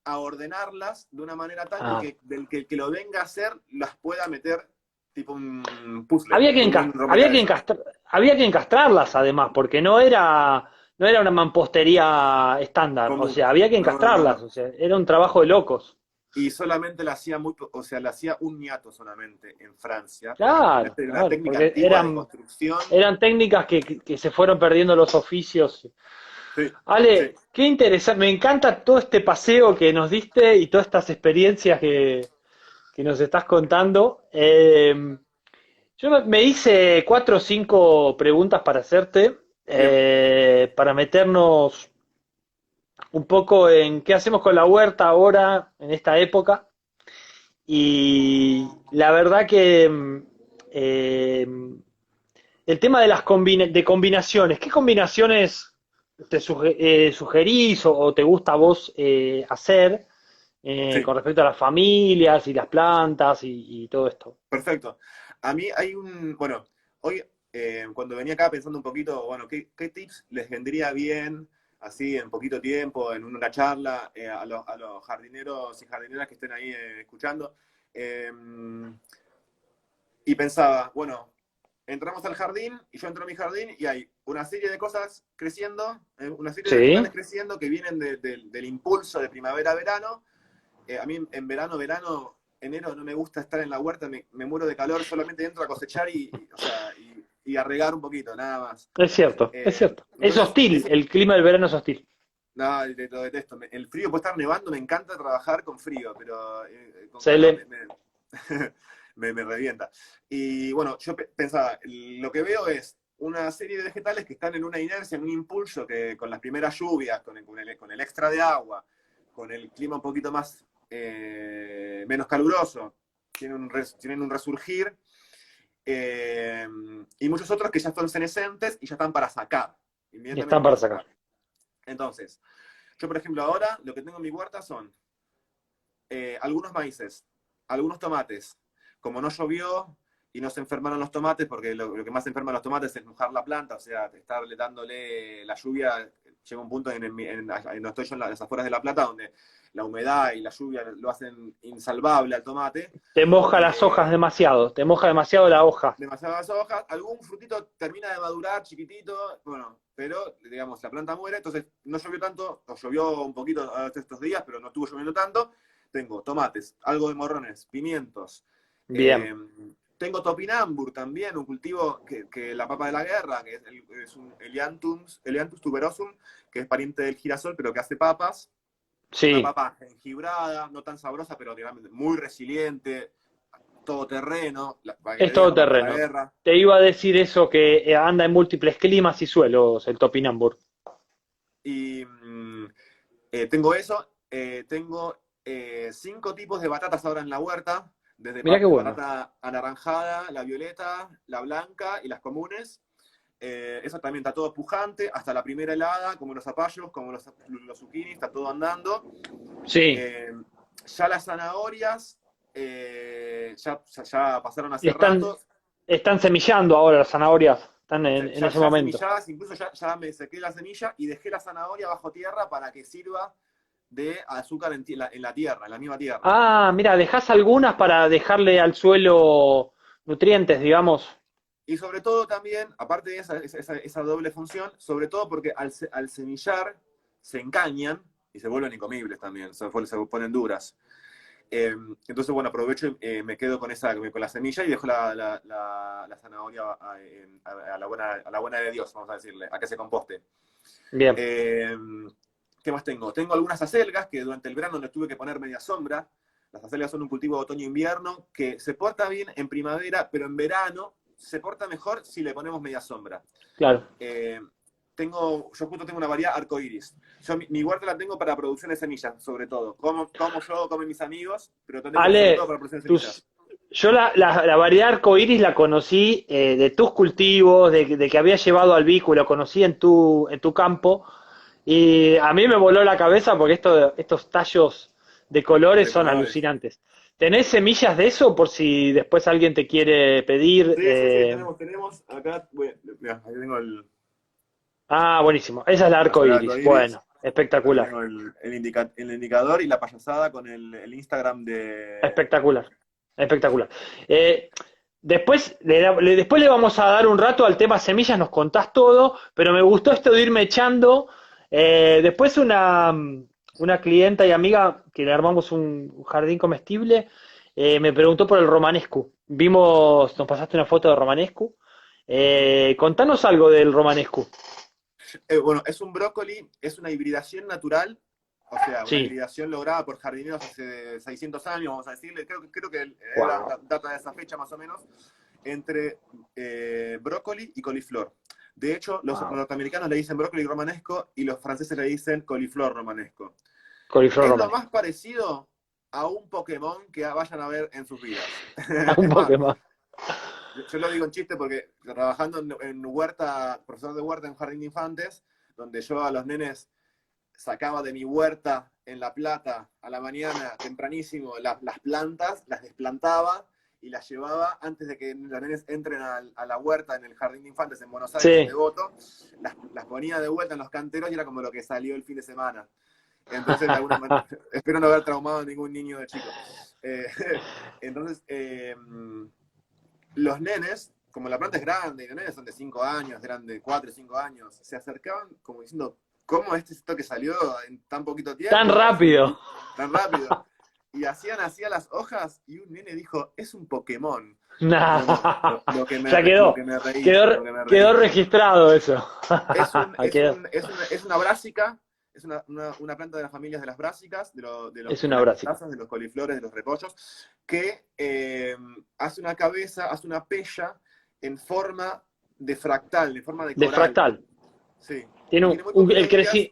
a ordenarlas de una manera tal Ah. que el que lo venga a hacer las pueda meter tipo un puzzle, Había que, un había que rompecabezas. había que encastrarlas además, porque no era una mampostería estándar, o Común. sea, había que No, no, no, encastrarlas, no. o sea, era un trabajo de locos. Y solamente la hacía o sea, la hacía un niato solamente en Francia, porque Claro, imagínate una claro, técnica porque antigua de construcción. eran técnicas que se fueron perdiendo los oficios. Sí, sí. Ale, qué interesante, me encanta todo este paseo que nos diste y todas estas experiencias que nos estás contando. Yo me hice 4 o 5 preguntas para hacerte, Bien. para meternos un poco en qué hacemos con la huerta ahora, en esta época. Y la verdad que eh, el tema de las combinaciones, ¿qué combinaciones te sugerís o te gusta a vos hacer Sí, con respecto a las familias y las plantas y todo esto? perfecto. A mí hay bueno, hoy cuando venía acá pensando un poquito, bueno, ¿qué tips les vendría bien, así en poquito tiempo, en una charla, a los jardineros y jardineras que estén ahí escuchando? Eh, y pensaba, bueno, entramos al jardín y yo entro a mi jardín y hay una serie de cosas creciendo, una serie de Sí, vegetales creciendo que vienen del impulso de primavera-verano. A mí en verano, enero no me gusta estar en la huerta, me muero de calor, solamente entro a cosechar o sea, y a regar un poquito, nada más. es cierto, es cierto. Es Entonces, hostil, eso, el clima del verano es hostil. no, lo detesto. El frío puede estar nevando, me encanta trabajar con frío, pero con Se calor le- me revienta. Y bueno, yo pensaba, lo que veo es una serie de vegetales que están en una inercia, en un impulso que con las primeras lluvias, con el extra de agua, con el clima un poquito más menos caluroso, tienen un resurgir, eh, y muchos otros que ya son senescentes y ya están para sacar, están inmediatamente para para sacar. sacar. Entonces, yo por ejemplo ahora lo que tengo en mi huerta son algunos maíces, algunos tomates. Como no llovió y no se enfermaron los tomates, porque lo que más enferma a los tomates es mojar la planta, o sea, estarle dándole la lluvia, llega un punto no estoy yo en las afueras de La Plata, donde la humedad y la lluvia lo hacen insalvable al tomate. Te moja las hojas Eh, demasiado, te moja demasiado la hoja. Demasiadas hojas, algún frutito termina de madurar chiquitito, bueno, pero digamos, la planta muere, entonces no llovió tanto, o llovió un poquito estos días, pero no estuvo lloviendo tanto. Tengo tomates, algo de morrones, pimientos. Bien, eh, Tengo topinambur también, un cultivo que la papa de la guerra, que es un Elianthus tuberosum, que es pariente del girasol, pero que hace papas. Una sí, papa jengibrada, no tan sabrosa, pero digamos, muy resiliente, todoterreno, para que es le diga todo la papa de la terreno. guerra. Te iba a decir eso que anda en múltiples climas y suelos el topinambur. Y tengo eso, tengo 5 tipos de batatas ahora en la huerta, desde Mirá qué bueno. batata anaranjada, la violeta, la blanca y las comunes. Eso también está todo pujante, hasta la primera helada, como los zapallos, como los zucchini, está todo andando. Sí, Eh, ya las zanahorias ya pasaron hace están, rato, están semillando ahora las zanahorias, están en ese ya momento. semilladas, incluso ya me sequé la semilla y dejé la zanahoria bajo tierra para que sirva de azúcar en la tierra, en la misma tierra. Ah, mira, dejás algunas para dejarle al suelo nutrientes, digamos. Y sobre todo también, aparte de esa doble función, sobre todo porque al semillar se encañan y se vuelven incomibles también, se ponen duras. Entonces, bueno, aprovecho y me quedo con la semilla y dejo la zanahoria a la buena de Dios, vamos a decirle, a que se composte. Bien. Eh, ¿Qué más tengo? Tengo algunas acelgas que durante el verano les tuve que poner media sombra. Las acelgas son un cultivo de otoño-invierno que se porta bien en primavera, pero en verano se porta mejor si le ponemos media sombra. Claro. Eh, yo justo tengo una variedad arcoiris. Mi huerta la tengo para producción de semillas, sobre todo. Como yo, comen mis amigos, pero la tengo sobre todo Ale, para producción de tus, semillas. yo la variedad arcoíris la conocí de tus cultivos, de que habías llevado al Bicu, lo conocí en tu campo, y a mí me voló la cabeza porque estos tallos de colores De son colores. alucinantes. ¿Tenés semillas de eso por si después alguien te quiere pedir? Sí, sí, sí, tenemos. Acá, mira, ahí tengo Ah, buenísimo. Esa es la la variedad arcoíris. arcoiris. Bueno, Acá espectacular. tengo el indicador y la payasada con el Instagram Espectacular, espectacular. Eh, después le vamos a dar un rato al tema semillas, nos contás todo, pero me gustó esto de irme echando. Después una clienta y amiga que le armamos un jardín comestible, me preguntó por el romanesco. Nos pasaste una foto de romanesco. Contanos algo del romanesco. Bueno, es un brócoli, es una hibridación natural, o sea, una Sí, hibridación lograda por jardineros hace 600 años, vamos a decirle, creo que wow. data de esa fecha más o menos, entre brócoli y coliflor. De hecho, los Wow. norteamericanos le dicen brócoli romanesco y los franceses le dicen coliflor romanesco. Coliflor Es lo romanesco. más parecido a un Pokémon que vayan a ver en sus vidas. Un Es más, Pokémon. yo lo digo en chiste porque trabajando en huerta, profesor de huerta en jardín de infantes, donde yo a los nenes sacaba de mi huerta en La Plata a la mañana tempranísimo las plantas, las desplantaba y las llevaba antes de que los nenes entren a la huerta en el jardín de infantes en Buenos Aires, en Sí. Devoto, las ponía de vuelta en los canteros y era como lo que salió el fin de semana. Entonces, de alguna manera, espero no haber traumado a ningún niño de chico. Eh, entonces, los nenes, como la planta es grande y los nenes son de 5 años, eran de 4 o 5 años, se acercaban como diciendo, ¿cómo es esto que salió en tan poquito Tan tiempo? rápido. Tan rápido. Y hacían así a las hojas y un nene dijo, es un Pokémon. Nah. No, Ya quedó. lo que me Quedó reí. registrado eso. Quedó. Es una brásica, es una planta de las familias de las brásicas, Es de una las brásica. mostazas, de los coliflores, de los repollos, que hace una cabeza, hace una pella en forma de fractal, en forma de De coral. fractal. Sí. Tiene Y tiene muy poquitos días.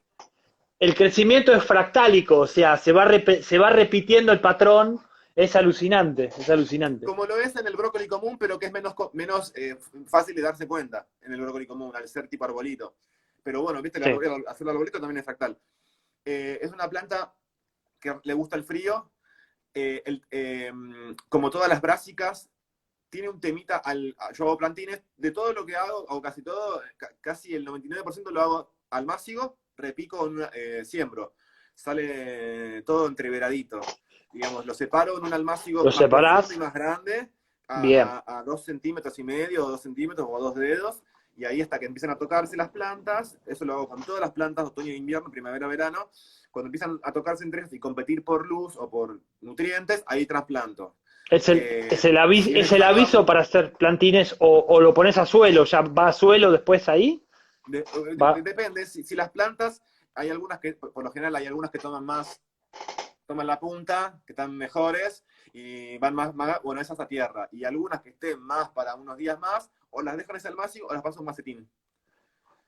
el crecimiento es fractálico, o sea, se va repitiendo el patrón. Es alucinante, es alucinante. Como lo es en el brócoli común, pero que es menos fácil de darse cuenta en el brócoli común, al ser tipo arbolito. Pero bueno, viste, Sí, hacer el arbolito también es fractal. Es una planta que le gusta el frío. Como todas las brásicas, tiene un temita. Yo hago plantines, de todo lo que hago, o casi todo, casi el 99% lo hago al máximo, repico, siembro. Sale todo entreveradito. Digamos, lo separo en un almácigo lo más profundo y separás. más grande, Bien. a 2,5 centímetros, o 2 centímetros, o a 2 dedos, y ahí hasta que empiezan a tocarse las plantas. Eso lo hago con todas las plantas, otoño e invierno, primavera, verano. Cuando empiezan a tocarse entre ellas y competir por luz o por nutrientes, ahí trasplanto. Si es Es de el suelo, aviso para hacer plantines o lo pones a suelo, ya va a suelo después ahí. Va. depende. Si las plantas, hay algunas que, por lo general, hay algunas que toman la punta, que están mejores y van bueno, esas a tierra. Y algunas que estén más para unos días más, o las dejo en ese almácigo o las paso a un macetín.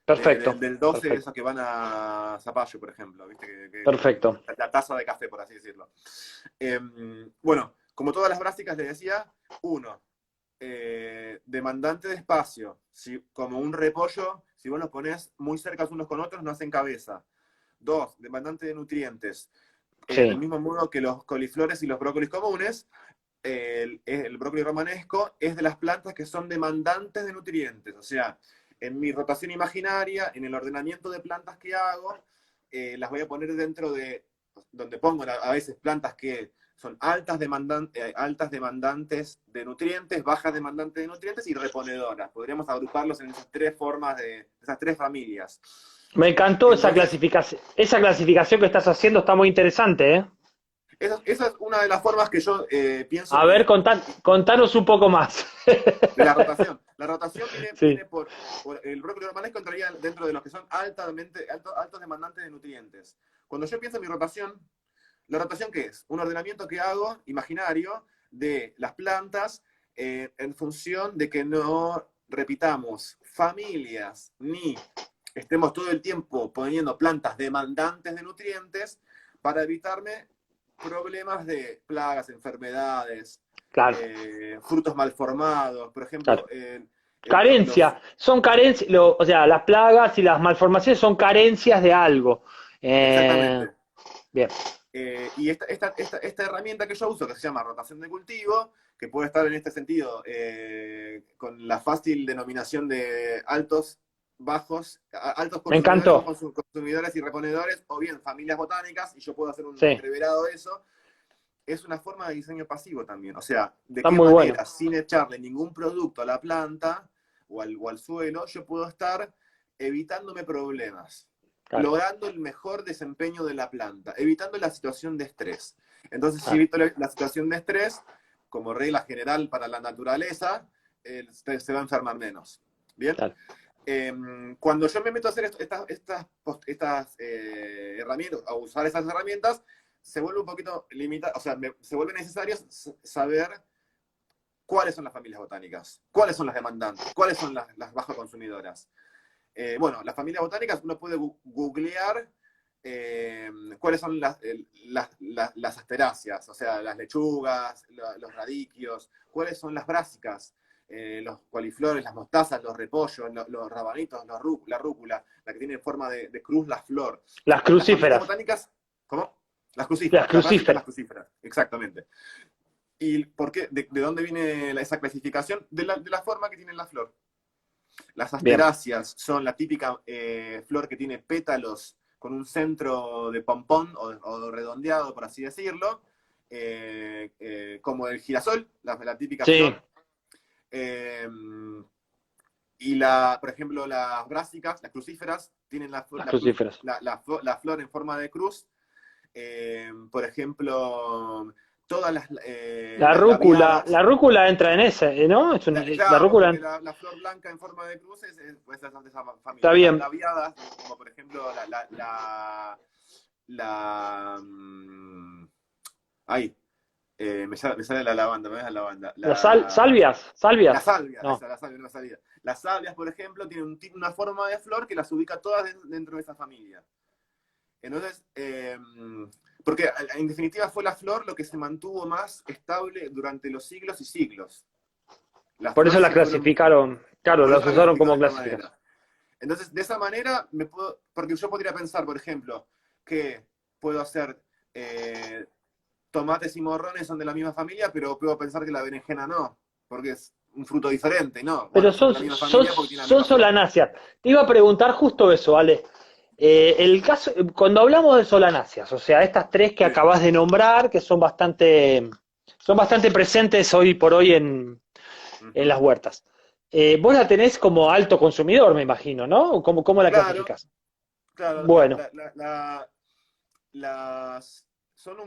Perfecto. Del 12, Perfecto. esos que van a Zapallo, por ejemplo, ¿viste? Perfecto. La taza de café, por así decirlo. Bueno, como todas las brásicas, le decía, uno, demandante de espacio. Como un repollo, si vos los pones muy cerca unos con otros, no hacen cabeza. Dos, demandante de nutrientes. Del Sí. mismo modo que los coliflores y los brócolis comunes, el brócoli romanesco es de las plantas que son demandantes de nutrientes. O sea, en mi rotación imaginaria, en el ordenamiento de plantas que hago, las voy a poner dentro de donde pongo a veces plantas que son altas demandantes de nutrientes, bajas demandantes de nutrientes y reponedoras. Podríamos agruparlos en esas tres formas, esas tres familias. Me encantó esa Entonces, clasificación. Esa clasificación que estás haciendo está muy interesante, ¿eh? esa es una de las formas que yo pienso A ver, contanos un poco más. de la rotación. La rotación Sí, viene por el brócoli romanesco, entraría dentro de los que son altos demandantes de nutrientes. Cuando yo pienso en mi rotación, ¿la rotación qué es? Un ordenamiento que hago, imaginario, de las plantas en función de que no repitamos familias ni estemos todo el tiempo poniendo plantas demandantes de nutrientes para evitarme problemas de plagas, enfermedades, claro, frutos malformados. Por ejemplo, claro. Carencia, son carencias, o sea, las plagas y las malformaciones son carencias de algo. Eh, exactamente. bien, Y esta herramienta que yo uso, que se llama rotación de cultivo, que puede estar en este sentido con la fácil denominación de altos, bajos, altos me consumidores, encantó. bajos consumidores y reponedores, o bien familias botánicas, y yo puedo hacer un Sí, entreverado de eso. Es una forma de diseño pasivo también. O sea, de está qué muy bueno. manera, sin echarle ningún producto a la planta o al suelo, yo puedo estar evitándome problemas, Claro, logrando el mejor desempeño de la planta, evitando la situación de estrés. Entonces, si claro, evito la situación de estrés, como regla general para la naturaleza, se va a enfermar menos. ¿Bien? claro. Cuando yo me meto a hacer estas herramientas, a usar esas herramientas, se vuelve un poquito limitado, o sea, se vuelve necesario saber cuáles son las familias botánicas, cuáles son las demandantes, cuáles son las bajo consumidoras. Bueno, las familias botánicas uno puede googlear cuáles son las asteráceas, o sea, las lechugas, los radiquios, cuáles son las brásicas, los coliflores, las mostazas, los repollos, los rabanitos, la rúcula, la que tiene forma de cruz, la flor. Las Las familias crucíferas, botánicas, ¿cómo? Las las crucíferas, las brásicas, las crucíferas. crucíferas, exactamente. ¿Y por qué? ¿De dónde viene esa clasificación? De la forma que tiene la flor. Las Bien, asteráceas son la típica flor que tiene pétalos con un centro de pompón o redondeado, por así decirlo, como el girasol, la típica sí, flor. Eh, y por ejemplo, las brásicas, las crucíferas, tienen Las crucíferas. la flor en forma de cruz. Por ejemplo, todas las viadas. La rúcula entra en ese, ¿no? La Claro, rúcula porque la flor blanca en forma de cruz pues, es de esa está familia. Las bien. labiadas, como por ejemplo ay, me sale la lavanda, me ves la lavanda. Salvias, La salvias. salvia, No. esa, la salvia, no me salía. Las salvias, por ejemplo, tienen una forma de flor que las ubica todas dentro de esa familia. Entonces, porque en definitiva fue la flor lo que se mantuvo más estable durante los siglos y siglos. Las Por eso flores la sí fueron, clasificaron, claro, por eso las la usaron clasificaron como de esta clasificación. manera. Entonces, de esa manera, porque yo podría pensar, por ejemplo, que puedo hacer tomates y morrones son de la misma familia, pero puedo pensar que la berenjena no, porque es un fruto diferente, ¿no? Pero Bueno, son de la misma familia porque tienen la son misma flor. solanáceas. Te iba a preguntar justo eso, Ale. El caso, cuando hablamos de solanáceas, o sea, estas tres que Sí. acabas de nombrar, que son bastante presentes hoy por hoy en las Ujú. huertas. Vos la tenés como alto consumidor, me imagino, ¿no? ¿Cómo la Claro, clasificás? claro, Bueno, las son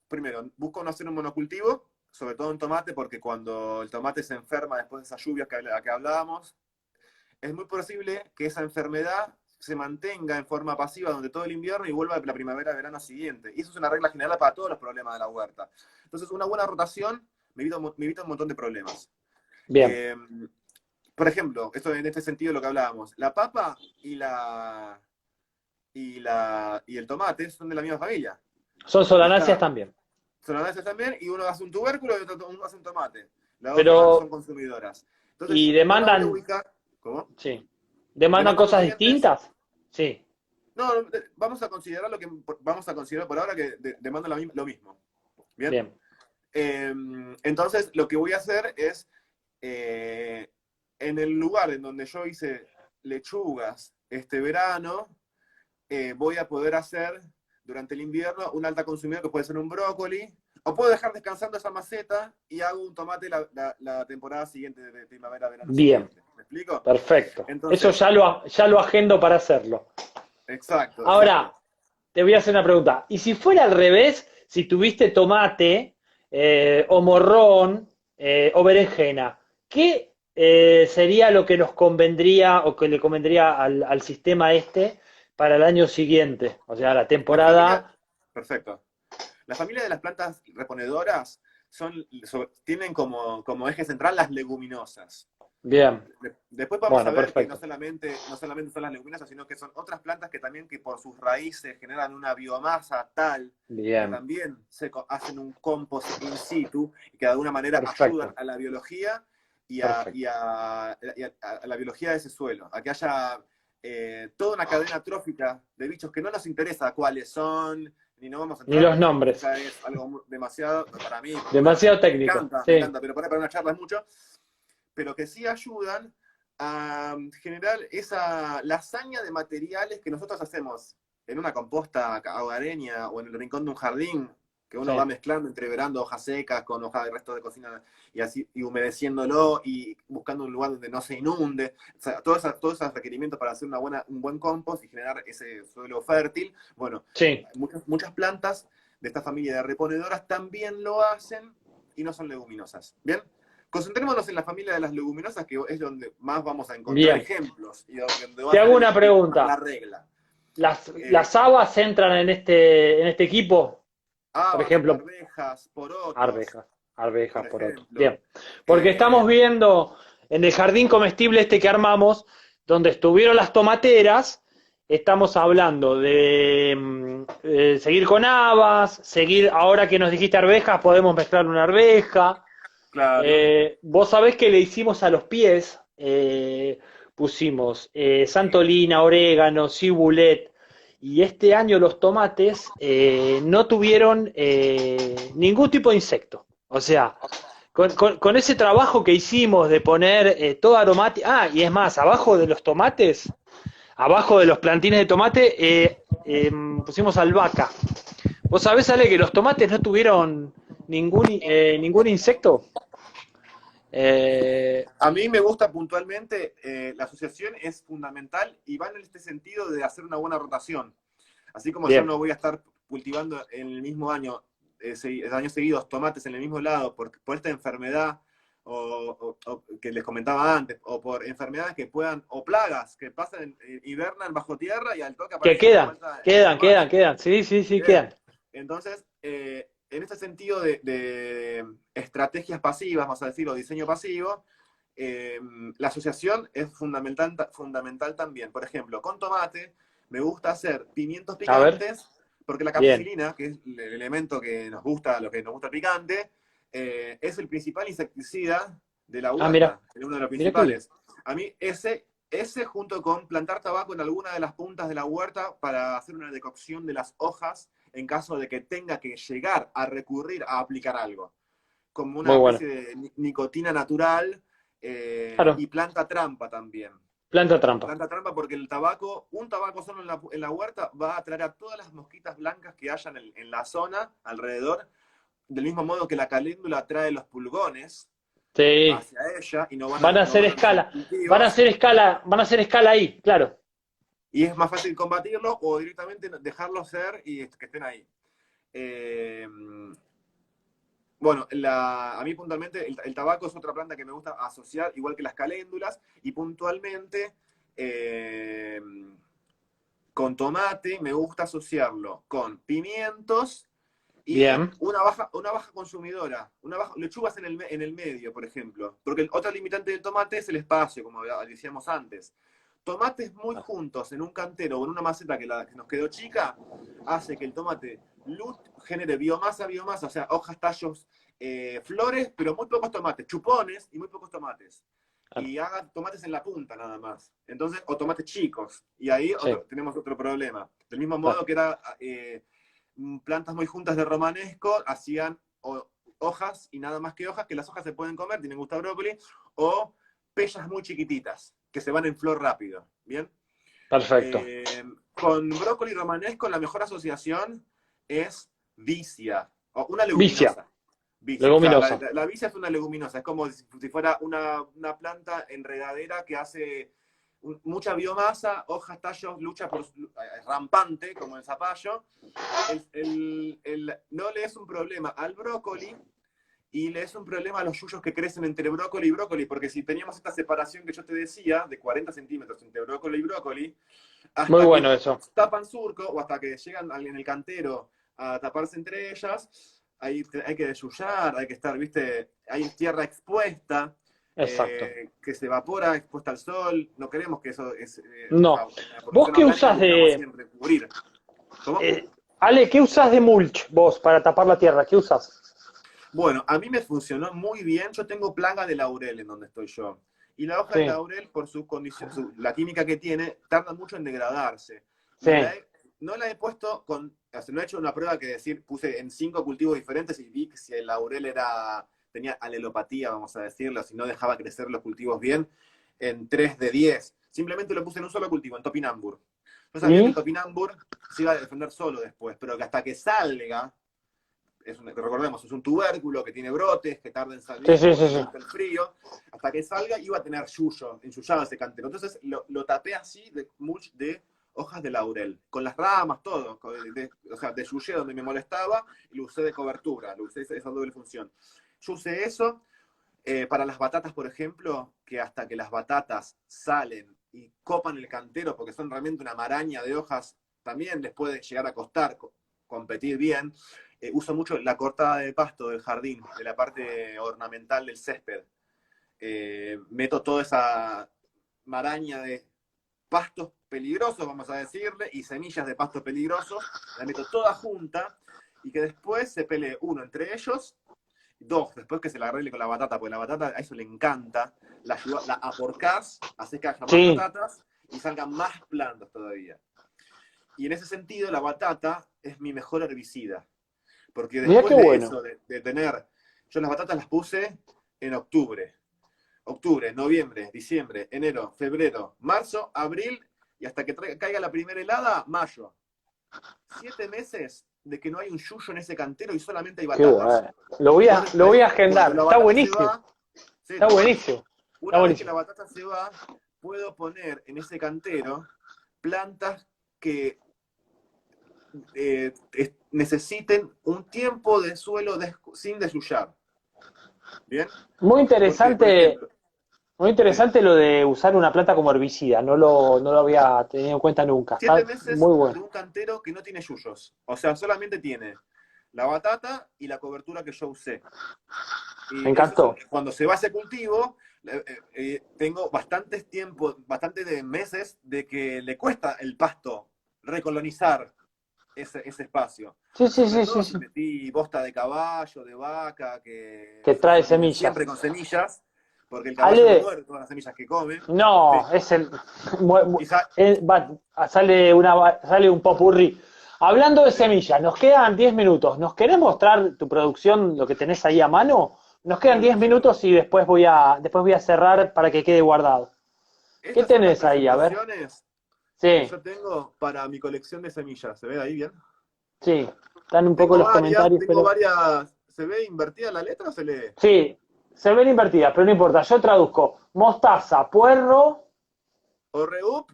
primero, busco no hacer un monocultivo, sobre todo en tomate, porque cuando el tomate se enferma después de esas lluvias que hablábamos, es muy posible que esa enfermedad se mantenga en forma pasiva durante todo el invierno y vuelva la primavera-verano siguiente. Y eso es una regla general para todos los problemas de la huerta. Entonces, una buena rotación me evita un montón de problemas. bien. Eh, por ejemplo, esto en este sentido lo que hablábamos, la papa y el tomate son de la misma familia. Son Porque solanáceas está también. Solanáceas también, y uno hace un tubérculo y otro uno hace un tomate. Las dos son Pero, consumidoras. ¿y Entonces, uno debe demandan, ubicar. ¿Cómo? sí, demandan Demandan cosas nutrientes. distintas? Sí, No, vamos a considerar vamos a considerar por ahora que demandan lo mismo. ¿Bien? bien. Entonces, lo que voy a hacer es, eh, en el lugar en donde yo hice lechugas este verano, voy a poder hacer durante el invierno un alta consumidor que puede ser un brócoli, o puedo dejar descansando esa maceta y hago un tomate la temporada siguiente, de primavera, verano Bien, siguiente. ¿Me explico? perfecto. Eso Entonces, ya lo agendo para hacerlo. exacto, Ahora, exacto. te voy a hacer una pregunta. ¿Y si fuera al revés, si tuviste tomate o morrón o berenjena, qué sería lo que nos convendría o que le convendría al sistema este para el año siguiente? O sea, la La familia, temporada. perfecto. La familia de las plantas reponedoras tienen como eje central las leguminosas. Bien, Después vamos a bueno, ver que perfecto. no solamente son las leguminosas, sino que son otras plantas que también que por sus raíces generan una biomasa tal que Bien, también hacen un compost in situ y que de alguna manera ayudan perfecto, a la biología perfecto. a la biología de ese suelo, a que haya toda una cadena trófica de bichos que no nos interesa cuáles son, ni no vamos a Ni entrar los porque nombres. ya es algo demasiado, para mí por lo menos, Demasiado técnico. me Sí, encanta, pero para una charla es mucho, pero que sí ayudan a generar esa lasaña de materiales que nosotros hacemos en una composta hogareña o en el rincón de un jardín, que uno va sí, mezclando, entreverando hojas secas con hojas de resto de cocina y así, y humedeciéndolo y buscando un lugar donde no se inunde. O sea, todos esos requerimientos para hacer un buen compost y generar ese suelo fértil. Bueno, sí. muchas plantas de esta familia de reponedoras también lo hacen y no son leguminosas. ¿Bien? Concentrémonos en la familia de las leguminosas, que es donde más vamos a encontrar Bien. ejemplos y donde va Te a hago ser una la pregunta. regla. Las habas entran en este equipo? Por Habas, ejemplo, arvejas, porotos, arvejas, por arvejas por otro. ejemplo. Bien. Porque Eh, estamos viendo en el jardín comestible este que armamos, donde estuvieron las tomateras, estamos hablando de seguir con habas, seguir, ahora que nos dijiste arvejas, podemos mezclar una arveja. claro. Vos sabés que le hicimos a los pies, pusimos santolina, orégano, cibulet, y este año los tomates no tuvieron ningún tipo de insecto. O sea, con ese trabajo que hicimos de poner todo aromático, y es más, abajo de los tomates, abajo de los plantines de tomate, pusimos albahaca. ¿Vos sabés, Ale, que los tomates no tuvieron ningún insecto? Eh, A mí me gusta puntualmente, la asociación es fundamental y va en este sentido de hacer una buena rotación. Así como yo bien, no voy a estar cultivando en el mismo año, años seguidos, tomates en el mismo lado por esta enfermedad o que les comentaba antes, o por enfermedades que puedan, o plagas que pasan, hibernan bajo tierra y al toque que aparecen de vuelta en el tomate. quedan, sí, sí, sí, Bien. quedan. Entonces, en este sentido de estrategias pasivas, vamos a decirlo, diseño pasivo, la asociación es fundamental también. Por ejemplo, con tomate me gusta hacer pimientos A ver, picantes, porque la bien. capicilina, que es el elemento que nos gusta, lo que nos gusta el picante, es el principal insecticida de la Ah, mira, huerta, es uno de los mira qué bien. principales. A mí ese junto con plantar tabaco en alguna de las puntas de la huerta para hacer una decocción de las hojas en caso de que tenga que llegar a recurrir a aplicar algo, como una Muy bueno. especie de nicotina natural, Claro, y planta trampa también. planta trampa. Planta trampa porque el tabaco, un tabaco solo en la huerta va a atraer a todas las mosquitas blancas que hayan en la zona alrededor, del mismo modo que la caléndula atrae los pulgones Sí. hacia ella y Van a no hacer van a los escala. cultivos. Van a hacer escala ahí, claro. Y es más fácil combatirlo o directamente dejarlo ser y que estén ahí. Eh, bueno, a mí puntualmente el tabaco es otra planta que me gusta asociar, igual que las caléndulas, y puntualmente eh, con tomate me gusta asociarlo con pimientos y Bien. una baja consumidora, lechugas en el medio, por ejemplo. Porque otra limitante del tomate es el espacio, como decíamos antes. Tomates muy juntos en un cantero o en una maceta que nos quedó chica, hace que el tomate genere biomasa, o sea, hojas, tallos, flores, pero muy pocos tomates, chupones y muy pocos tomates. Claro, Y haga tomates en la punta nada más. Entonces, o tomates chicos. Y ahí sí, tenemos otro problema. Del mismo modo claro. que era plantas muy juntas de romanesco, hacían hojas y nada más que hojas, que las hojas se pueden comer, tienen gusto a brócoli, o pellas muy chiquititas, que se van en flor rápido. ¿Bien? Perfecto. Con brócoli romanesco la mejor asociación es vicia, o una Vicia, leguminosa. Vicia. O sea, leguminosa. la vicia es una leguminosa, es como si fuera una planta enredadera que hace mucha biomasa, hojas, tallos, lucha por rampante, como el zapallo. No le es un problema al brócoli y le es un problema a los yuyos que crecen entre brócoli y brócoli, porque si teníamos esta separación que yo te decía, de 40 centímetros entre brócoli y brócoli, Muy hasta que bueno eso. tapan surco o hasta que llegan en el cantero a taparse entre ellas, hay que desullar, hay que estar, viste, hay tierra expuesta, Exacto. que se evapora, expuesta al sol, no queremos que eso o No. sea, en la ¿Vos producción qué orgánica usás buscamos de... siempre cubrir. ¿Cómo? Ale, ¿qué usás de mulch vos para tapar la tierra? ¿Qué usás? Bueno, a mí me funcionó muy bien. Yo tengo plaga de laurel en donde estoy yo. Y la hoja de Sí, laurel, por su condición, la química que tiene, tarda mucho en degradarse. sí. Y no la he puesto o sea, no he hecho una prueba que decir, puse en 5 cultivos diferentes y vi que si el laurel tenía alelopatía, vamos a decirlo, si no dejaba crecer los cultivos bien, en 3 de 10. Simplemente lo puse en un solo cultivo, en topinambur. Yo sabía que el ¿Y? topinambur se iba a defender solo después, pero que hasta que salga, recordemos, es un tubérculo que tiene brotes, que tarda en Sí, salir sí, porque sí, no le sí. gusta el frío, hasta que salga iba a tener ensullado ese cantero. Entonces lo tapé así de mulch de hojas de laurel, con las ramas, todo, o sea, de yuyé donde me molestaba y lo usé de cobertura, lo usé esa doble función. Yo usé eso para las batatas, por ejemplo, que hasta que las batatas salen y copan el cantero, porque son realmente una maraña de hojas, también les puede llegar a costar competir bien. Uso mucho la cortada de pasto del jardín, de la parte ornamental del césped. Meto toda esa maraña de pastos peligrosos, vamos a decirle, y semillas de pastos peligrosos, la meto toda junta y que después se pelee uno entre ellos, dos, después que se la arregle con la batata, porque la batata a eso le encanta, la aporcás, haces que haya más Sí. batatas y salgan más plantas todavía. Y en ese sentido, la batata es mi mejor herbicida. Porque Mirá qué después de bueno. eso, de tener, yo las batatas las puse en octubre, noviembre, diciembre, enero, febrero, marzo, abril y hasta que caiga la primera helada, mayo. 7 meses de que no hay un yuyo en ese cantero y solamente hay Qué batatas. bueno. Después, Lo voy a cuando agendar. la Está batata se buenísimo. va, Está serio. buenísimo. Está Una vez que la buenísimo. batata se va, puedo poner en ese cantero plantas que necesiten un tiempo de suelo sin desullar. ¿Bien? Muy Porque, por interesante, ejemplo, muy sí, interesante lo de usar una planta como herbicida. No lo había tenido en cuenta nunca. siete Está meses muy de bueno. un cantero que no tiene yuyos. O sea, solamente tiene la batata y la cobertura que yo usé. Me Y eso encantó. cuando se va ese cultivo, tengo bastantes tiempos, bastantes de meses de que le cuesta el pasto recolonizar ese espacio. Sí, sí, Sobre sí, sí, todo si sí. metí bosta de caballo, de vaca, Que trae vienen semillas. siempre con semillas, porque el caballo no Ale, muerde todas las semillas que come. Sí. no, es el. Y sa- Sale un popurrí. Hablando de sí. semillas, nos quedan 10 minutos. ¿Nos querés mostrar tu producción, lo que tenés ahí a mano? Nos quedan Bueno, 10 minutos y después voy a cerrar para que quede guardado. ¿Qué estas son las tenés ahí? A ver. presentaciones que Sí, yo tengo para mi colección de semillas. ¿Se ve ahí bien? sí. Están un poco los comentarios, Tengo pero. varias. ¿Se ve invertida la letra o se lee? Sí, se ven invertidas, pero no importa. Yo traduzco. Mostaza, puerro. O reup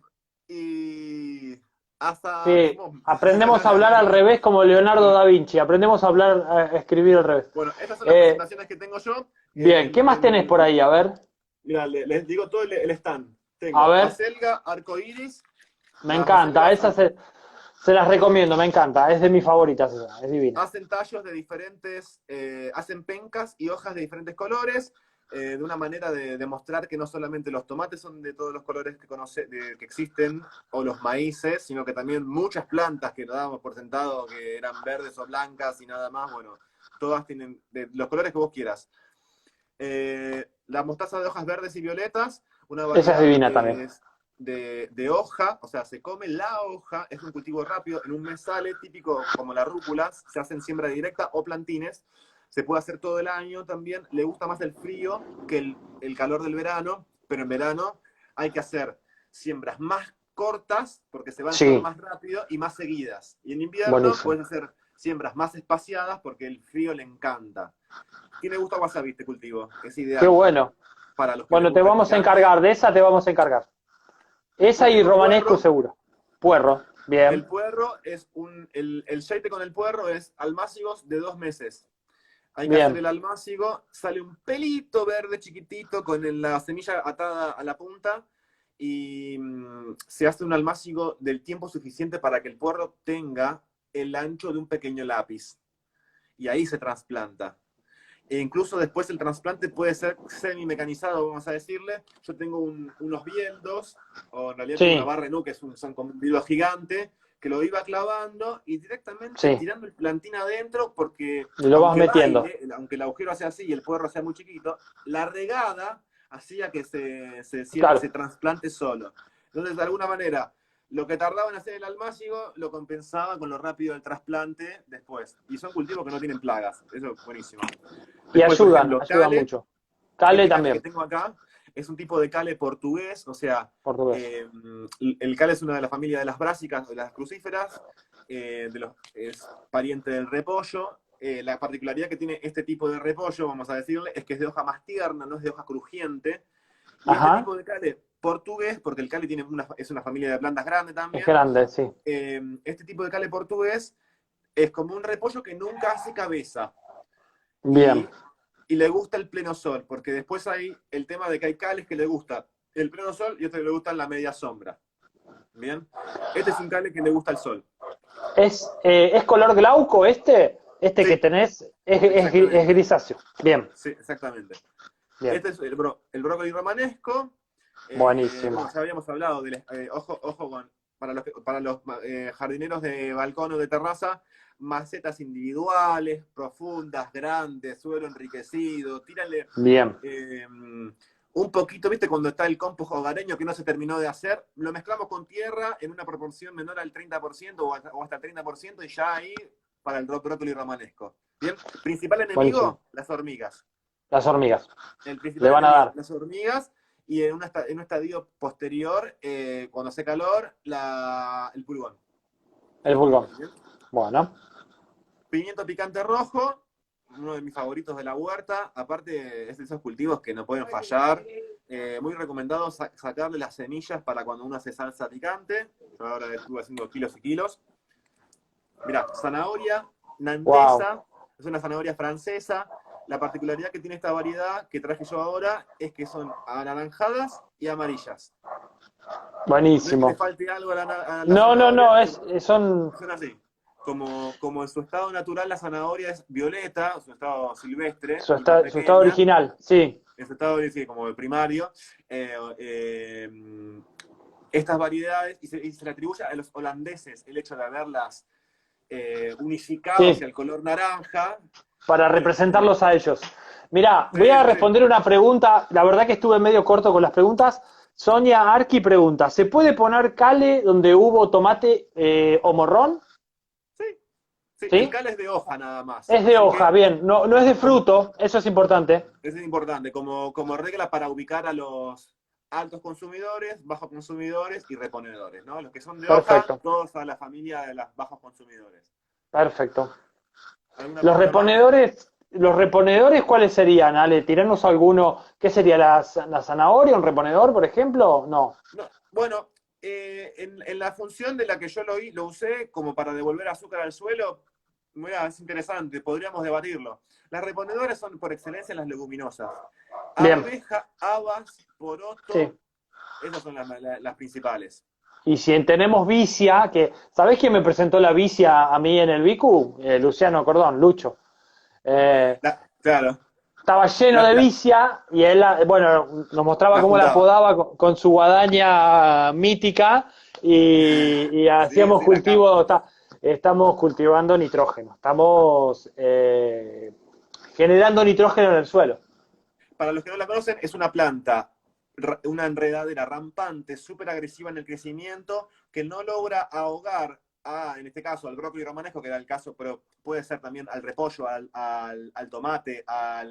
y hasta Sí, Pomón. aprendemos a hablar al revés como Leonardo da Vinci. Aprendemos a hablar, a escribir al revés. Bueno, estas son las Eh, presentaciones que tengo yo. bien, ¿qué más tenés por ahí? A ver. Mira, les digo todo el stand. A Tengo ver. acelga, arcoiris, Me las encanta. acelgas Esa se las recomiendo, me encanta. Es de mis favoritas esa. Es divina. hacen tallos de diferentes, hacen pencas y hojas de diferentes colores, de una manera de demostrar que no solamente los tomates son de todos los colores que existen, o los maíces, sino que también muchas plantas que nos dábamos por sentado que eran verdes o blancas y nada más, bueno, todas tienen de los colores que vos quieras. La mostaza de hojas verdes y violetas, una Esa es variedad divina también. que es de hoja, o sea, se come la hoja, es un cultivo rápido, en un mes sale, típico como la rúcula, se hacen siembra directa o plantines, se puede hacer todo el año también, le gusta más el frío que el calor del verano, pero en verano hay que hacer siembras más cortas, porque se va a enfriar Sí, más rápido y más seguidas. Y en invierno buenísimo. puedes hacer siembras más espaciadas porque el frío le encanta. Tiene gusto a wasabi este cultivo, es Qué ideal bueno. para los que les Bueno, te gusta el vamos a picante. encargar, de esa te vamos a encargar. Esa Después y tengo romanesco puerro. seguro. Puerro, El bien, puerro es el shape con el puerro es almácigos de 2 meses. Hay que hacer bien. el almácigo, sale un pelito verde chiquitito con la semilla atada a la punta y se hace un almácigo del tiempo suficiente para que el puerro tenga el ancho de un pequeño lápiz. Y ahí se trasplanta. E incluso después el trasplante puede ser semi-mecanizado, vamos a decirle. Yo tengo unos bieldos, o en realidad tengo una Sí, barra que son como un dildo gigante, que lo iba clavando y directamente sí. tirando el plantín adentro, porque Y lo vas aunque metiendo. baile, aunque el agujero sea así y el puerro sea muy chiquito, la regada hacía que se Claro. trasplante solo. Entonces, de alguna manera, lo que tardaba en hacer el almácigo lo compensaba con lo rápido del trasplante después. Y son cultivos que no tienen plagas. Eso es buenísimo. Y Después, por ayudan, ejemplo, ayudan cale. mucho. Cale Este cale que también, tengo acá es un tipo de cale portugués, o sea, portugués. el cale es una de las familias de las brásicas, de las crucíferas, es pariente del repollo. La particularidad que tiene este tipo de repollo, vamos a decirle, es que es de hoja más tierna, no es de hoja crujiente. Y este Ajá, tipo de cale portugués, porque el cale es una familia de plantas grande es también, grande, sí. este tipo de cale portugués es como un repollo que nunca hace cabeza Bien. y, y le gusta el pleno sol, porque después hay el tema de que hay cales que le gusta el pleno sol y otros que le gustan la media sombra. Bien, este es un cale que le gusta el sol. ¿Es color glauco este? Este que Sí, tenés es exactamente. grisáceo. Bien, Sí, exactamente. bien. Este es el brócoli romanesco. Buenísimo. Bueno, ya habíamos hablado del ojo para los jardineros de balcón o de terraza, macetas individuales, profundas, grandes, suelo enriquecido, tírale Bien. un poquito, ¿viste? Cuando está el compost hogareño que no se terminó de hacer, lo mezclamos con tierra en una proporción menor al 30% o hasta el 30% y ya ahí para el brócoli romanesco. Bien, principal Buenísimo. enemigo, las hormigas. Las hormigas. El Le principal van a enemigo, dar las hormigas, y en un estadio posterior, cuando hace calor, el pulgón. el pulgón. ¿Bien? Bueno, Pimiento picante rojo, uno de mis favoritos de la huerta. Aparte, es de esos cultivos que no pueden fallar. Muy recomendado sacarle las semillas para cuando uno hace salsa picante. Yo ahora estuve haciendo kilos y kilos. Mirá, zanahoria Wow, nandesa, es una zanahoria francesa. La particularidad que tiene esta variedad que traje yo ahora es que son anaranjadas y amarillas. No es que le buenísimo. falte algo a la No, no, zanahoria, no, son son así. Como en su estado natural la zanahoria es violeta, su estado silvestre y más su estado pequeña, original, sí. en su estado sí, como el primario, estas variedades, y se le atribuye a los holandeses el hecho de haberlas unificado Sí, hacia el color naranja. para Bueno, representarlos a ellos. Mirá, sí, voy a sí, sí. responder una pregunta. La verdad que estuve medio corto con las preguntas. Sonia Arqui pregunta: ¿se puede poner cale donde hubo tomate o morrón? Sí, sí, el ¿Sí? cal es de hoja nada más. Es de Así hoja, que bien. No, no es de como, fruto, eso es importante. eso es importante, como regla para ubicar a los altos consumidores, bajos consumidores y reponedores, ¿no? Los que son de hoja, Perfecto, todos a la familia de los bajos consumidores. perfecto. ¿Alguna pregunta más? Los reponedores, ¿cuáles serían, Ale? Tiranos alguno. ¿Qué sería la zanahoria, un reponedor, por ejemplo? No. No, bueno, en la función de la que yo lo usé como para devolver azúcar al suelo, mira, es interesante, podríamos debatirlo. Las reponedoras son por excelencia las leguminosas. Bien, Arveja, habas, sí. poroto, esas son las principales. Y si tenemos vicia, que, ¿sabés quién me presentó la vicia a mí en el Bicu? Luciano Cordón, Lucho. Eh, Claro, Estaba lleno la, de la- vicia y él, bueno, nos mostraba la cómo la juntaba. podaba con su guadaña mítica y Sí, hacíamos sí, la capa. cultivo, estamos cultivando nitrógeno, estamos generando nitrógeno en el suelo. Para los que no la conocen, es una planta, una enredadera rampante, súper agresiva en el crecimiento, que no logra ahogar en este caso, al brócoli romanesco, que era el caso, pero puede ser también al repollo, al tomate,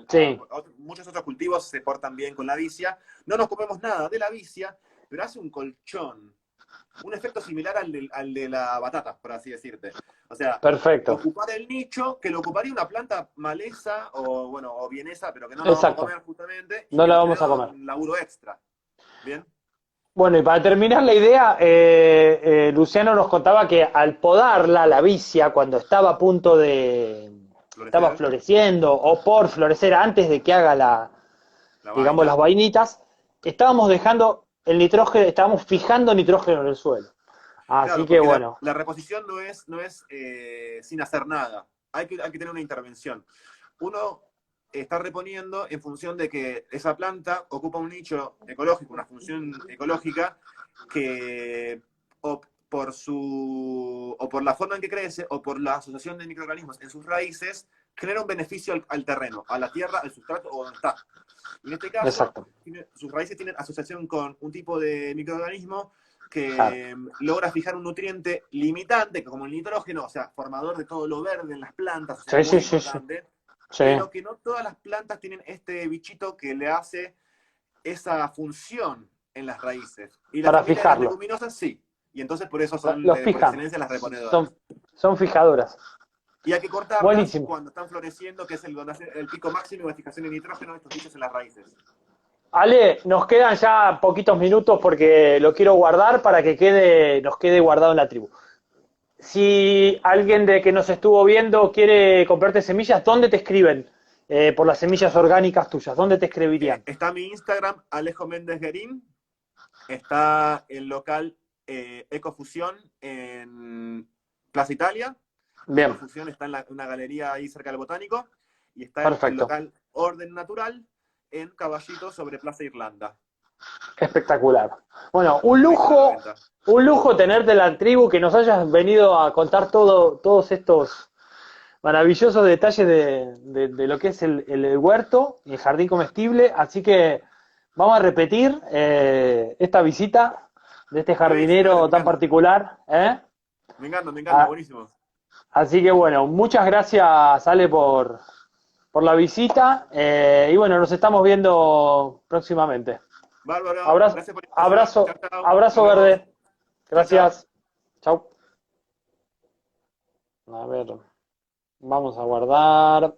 Sí, muchos otros cultivos se portan bien con la vicia. No nos comemos nada de la vicia, pero hace un colchón, un efecto similar al de la batata, por así decirte. O sea, perfecto, ocupar el nicho que lo ocuparía una planta maleza o, bueno, o bienesa, pero que no la vamos a exacto, comer justamente y no que la nos vamos a genera comer. un laburo extra. ¿Bien? Bueno, y para terminar la idea, Luciano nos contaba que al podarla, la vicia, cuando estaba a punto estaba Florecer, floreciendo o por florecer antes de que haga la digamos, las vaina. vainitas, estábamos dejando el nitrógeno, estábamos fijando nitrógeno en el suelo. Así Claro, que porque bueno, la reposición no es sin hacer nada. Hay que tener una intervención. Uno está reponiendo en función de que esa planta ocupa un nicho ecológico, una función ecológica que o por la forma en que crece o por la asociación de microorganismos en sus raíces genera un beneficio al terreno, a la tierra, al sustrato o donde está. En este caso, exacto, sus raíces tienen asociación con un tipo de microorganismo claro. que logra fijar un nutriente limitante, como el nitrógeno, o sea, formador de todo lo verde en las plantas, o sea, Sí, sí, muy sí, sí. importante, Sí, pero que no todas las plantas tienen este bichito que le hace esa función en las raíces. Y la para familia de las fijarlo. leguminosas sí. Y entonces por eso son Los por fijan. excelencia las reponedoras. Son, son fijadoras. Y hay que cortarlas Buenísimo. cuando están floreciendo, que es donde hace el pico máximo de fijación de nitrógeno de estos bichos en las raíces. Ale, nos quedan ya poquitos minutos porque lo quiero guardar para que nos quede guardado en la tribu. Si alguien de que nos estuvo viendo quiere comprarte semillas, ¿dónde te escriben? Por las semillas orgánicas tuyas, ¿dónde te escribirían? Está mi Instagram, Alejo Méndez Guerín. Está el local Ecofusión en Plaza Italia. Bien, Ecofusión está en una galería ahí cerca del Botánico. Y está el perfecto. local Orden Natural en Caballito sobre Plaza Irlanda. Espectacular. Bueno, Ahí está la venta. un lujo tenerte en la tribu, que nos hayas venido a contar todos estos maravillosos detalles de lo que es el huerto y el jardín comestible. Así que vamos a repetir esta visita de este Sí, dale, jardinero me tan encanta. particular. Me encanta, Ah, buenísimo. así que bueno, muchas gracias, Ale, por la visita. Y bueno, nos estamos viendo próximamente. Bárbaro, Abrazo, gracias por la invitación. Chao, abrazo, chao. Nos abrazo vemos. verde. Chao, chao. Gracias. Chau. A ver, vamos a guardar.